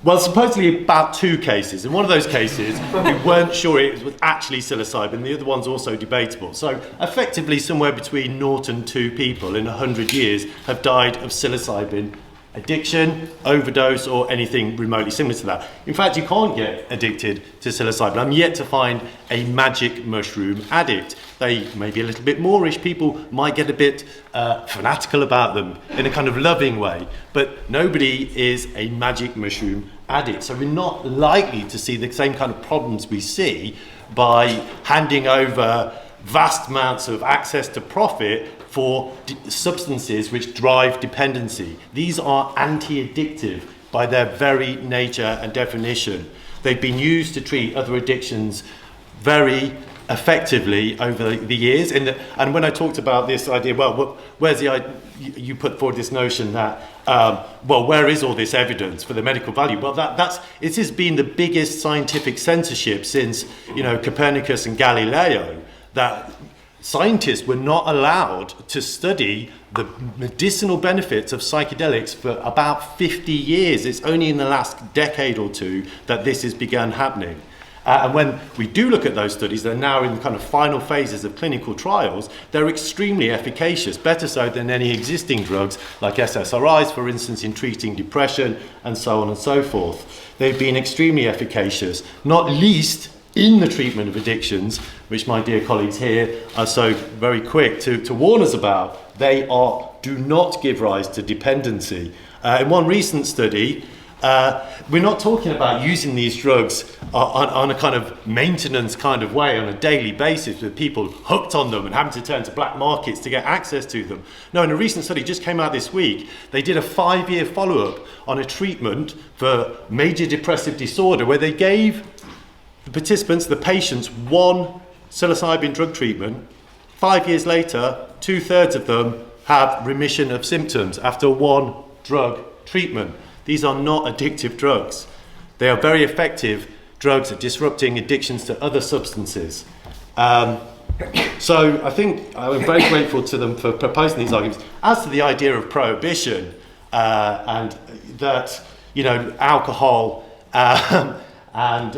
Well, supposedly about 2 cases. In one of those cases, we weren't sure it was actually psilocybin. The other one's also debatable. So effectively, somewhere between 0 and 2 people in 100 years have died of psilocybin addiction, overdose, or anything remotely similar to that. In fact, you can't get addicted to psilocybin. I'm yet to find a magic mushroom addict. They may be a little bit moreish. People might get a bit fanatical about them in a kind of loving way, but nobody is a magic mushroom addict. So we're not likely to see the same kind of problems we see by handing over vast amounts of access to profit for substances which drive dependency. These are anti-addictive by their very nature and definition. They've been used to treat other addictions very effectively over the years. And when I talked about this idea, where's you put forward this notion that, where is all this evidence for the medical value? Well, it has been the biggest scientific censorship since, Copernicus and Galileo, that scientists were not allowed to study the medicinal benefits of psychedelics for about 50 years. It's only in the last decade or two that this has begun happening. And when we do look at those studies, they're now in kind of final phases of clinical trials, they're extremely efficacious, better so than any existing drugs like SSRIs, for instance, in treating depression and so on and so forth. They've been extremely efficacious, not least in the treatment of addictions, which my dear colleagues here are so very quick to warn us about. They do not give rise to dependency. In one recent study, we're not talking about using these drugs on a kind of maintenance kind of way on a daily basis with people hooked on them and having to turn to black markets to get access to them. No, in a recent study just came out this week, they did a 5-year follow-up on a treatment for major depressive disorder where they gave the participants, the patients, 1 psilocybin drug treatment. 5 years later, 2/3 of them have remission of symptoms after 1 drug treatment. These are not addictive drugs. They are very effective drugs at disrupting addictions to other substances. So I think I'm very grateful to them for proposing these arguments. As to the idea of prohibition and that, alcohol and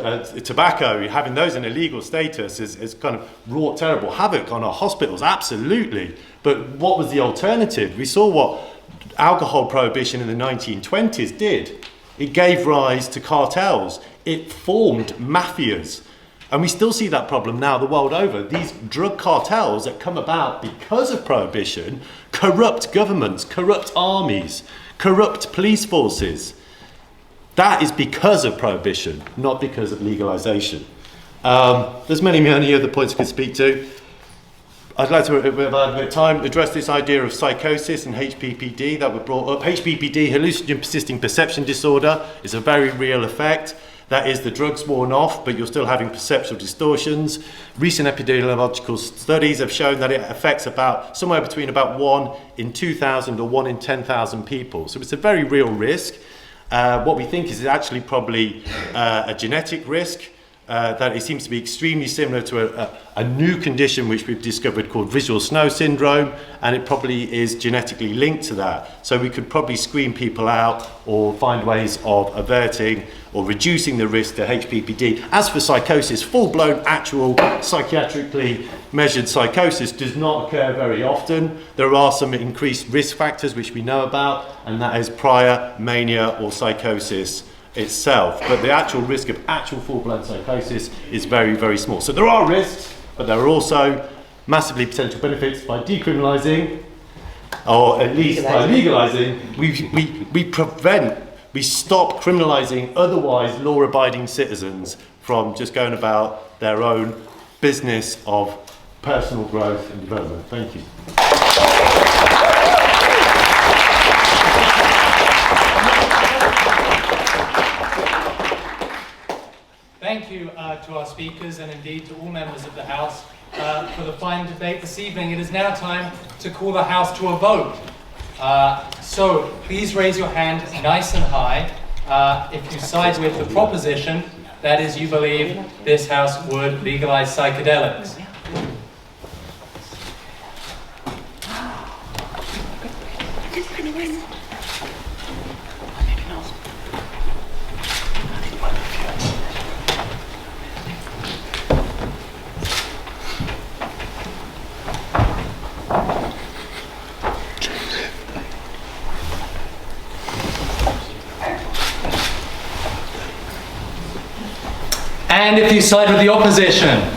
tobacco, having those in a legal status is kind of wrought terrible havoc on our hospitals, absolutely. But what was the alternative? We saw what alcohol prohibition in the 1920s did. It gave rise to cartels. It formed mafias. And we still see that problem now the world over. These drug cartels that come about because of prohibition corrupt governments, corrupt armies, corrupt police forces. That is because of prohibition, not because of legalization. There's many other points I could speak to. I'd like to, if I had a bit of time, address this idea of psychosis and HPPD that were brought up. HPPD, hallucinogen persisting perception disorder, is a very real effect. That is, the drug's worn off, but you're still having perceptual distortions. Recent epidemiological studies have shown that it affects somewhere between about 1 in 2,000 or 1 in 10,000 people. So it's a very real risk. What we think is actually probably a genetic risk. That it seems to be extremely similar to a new condition which we've discovered called visual snow syndrome, and it probably is genetically linked to that. So we could probably screen people out or find ways of averting or reducing the risk to HPPD. As for psychosis, full-blown actual psychiatrically measured psychosis does not occur very often. There are some increased risk factors which we know about, and that is prior mania or psychosis itself, but the actual risk of actual full-blown psychosis is very, very small. So there are risks, but there are also massively potential benefits by decriminalising, or at least by legalising. We stop criminalising otherwise law-abiding citizens from just going about their own business of personal growth and development. Thank you. thank you to our speakers and indeed to all members of the House for the fine debate this evening. It is now time to call the House to a vote. So please raise your hand nice and high if you side with the proposition, that is, you believe this House would legalize psychedelics. And if you side with the opposition,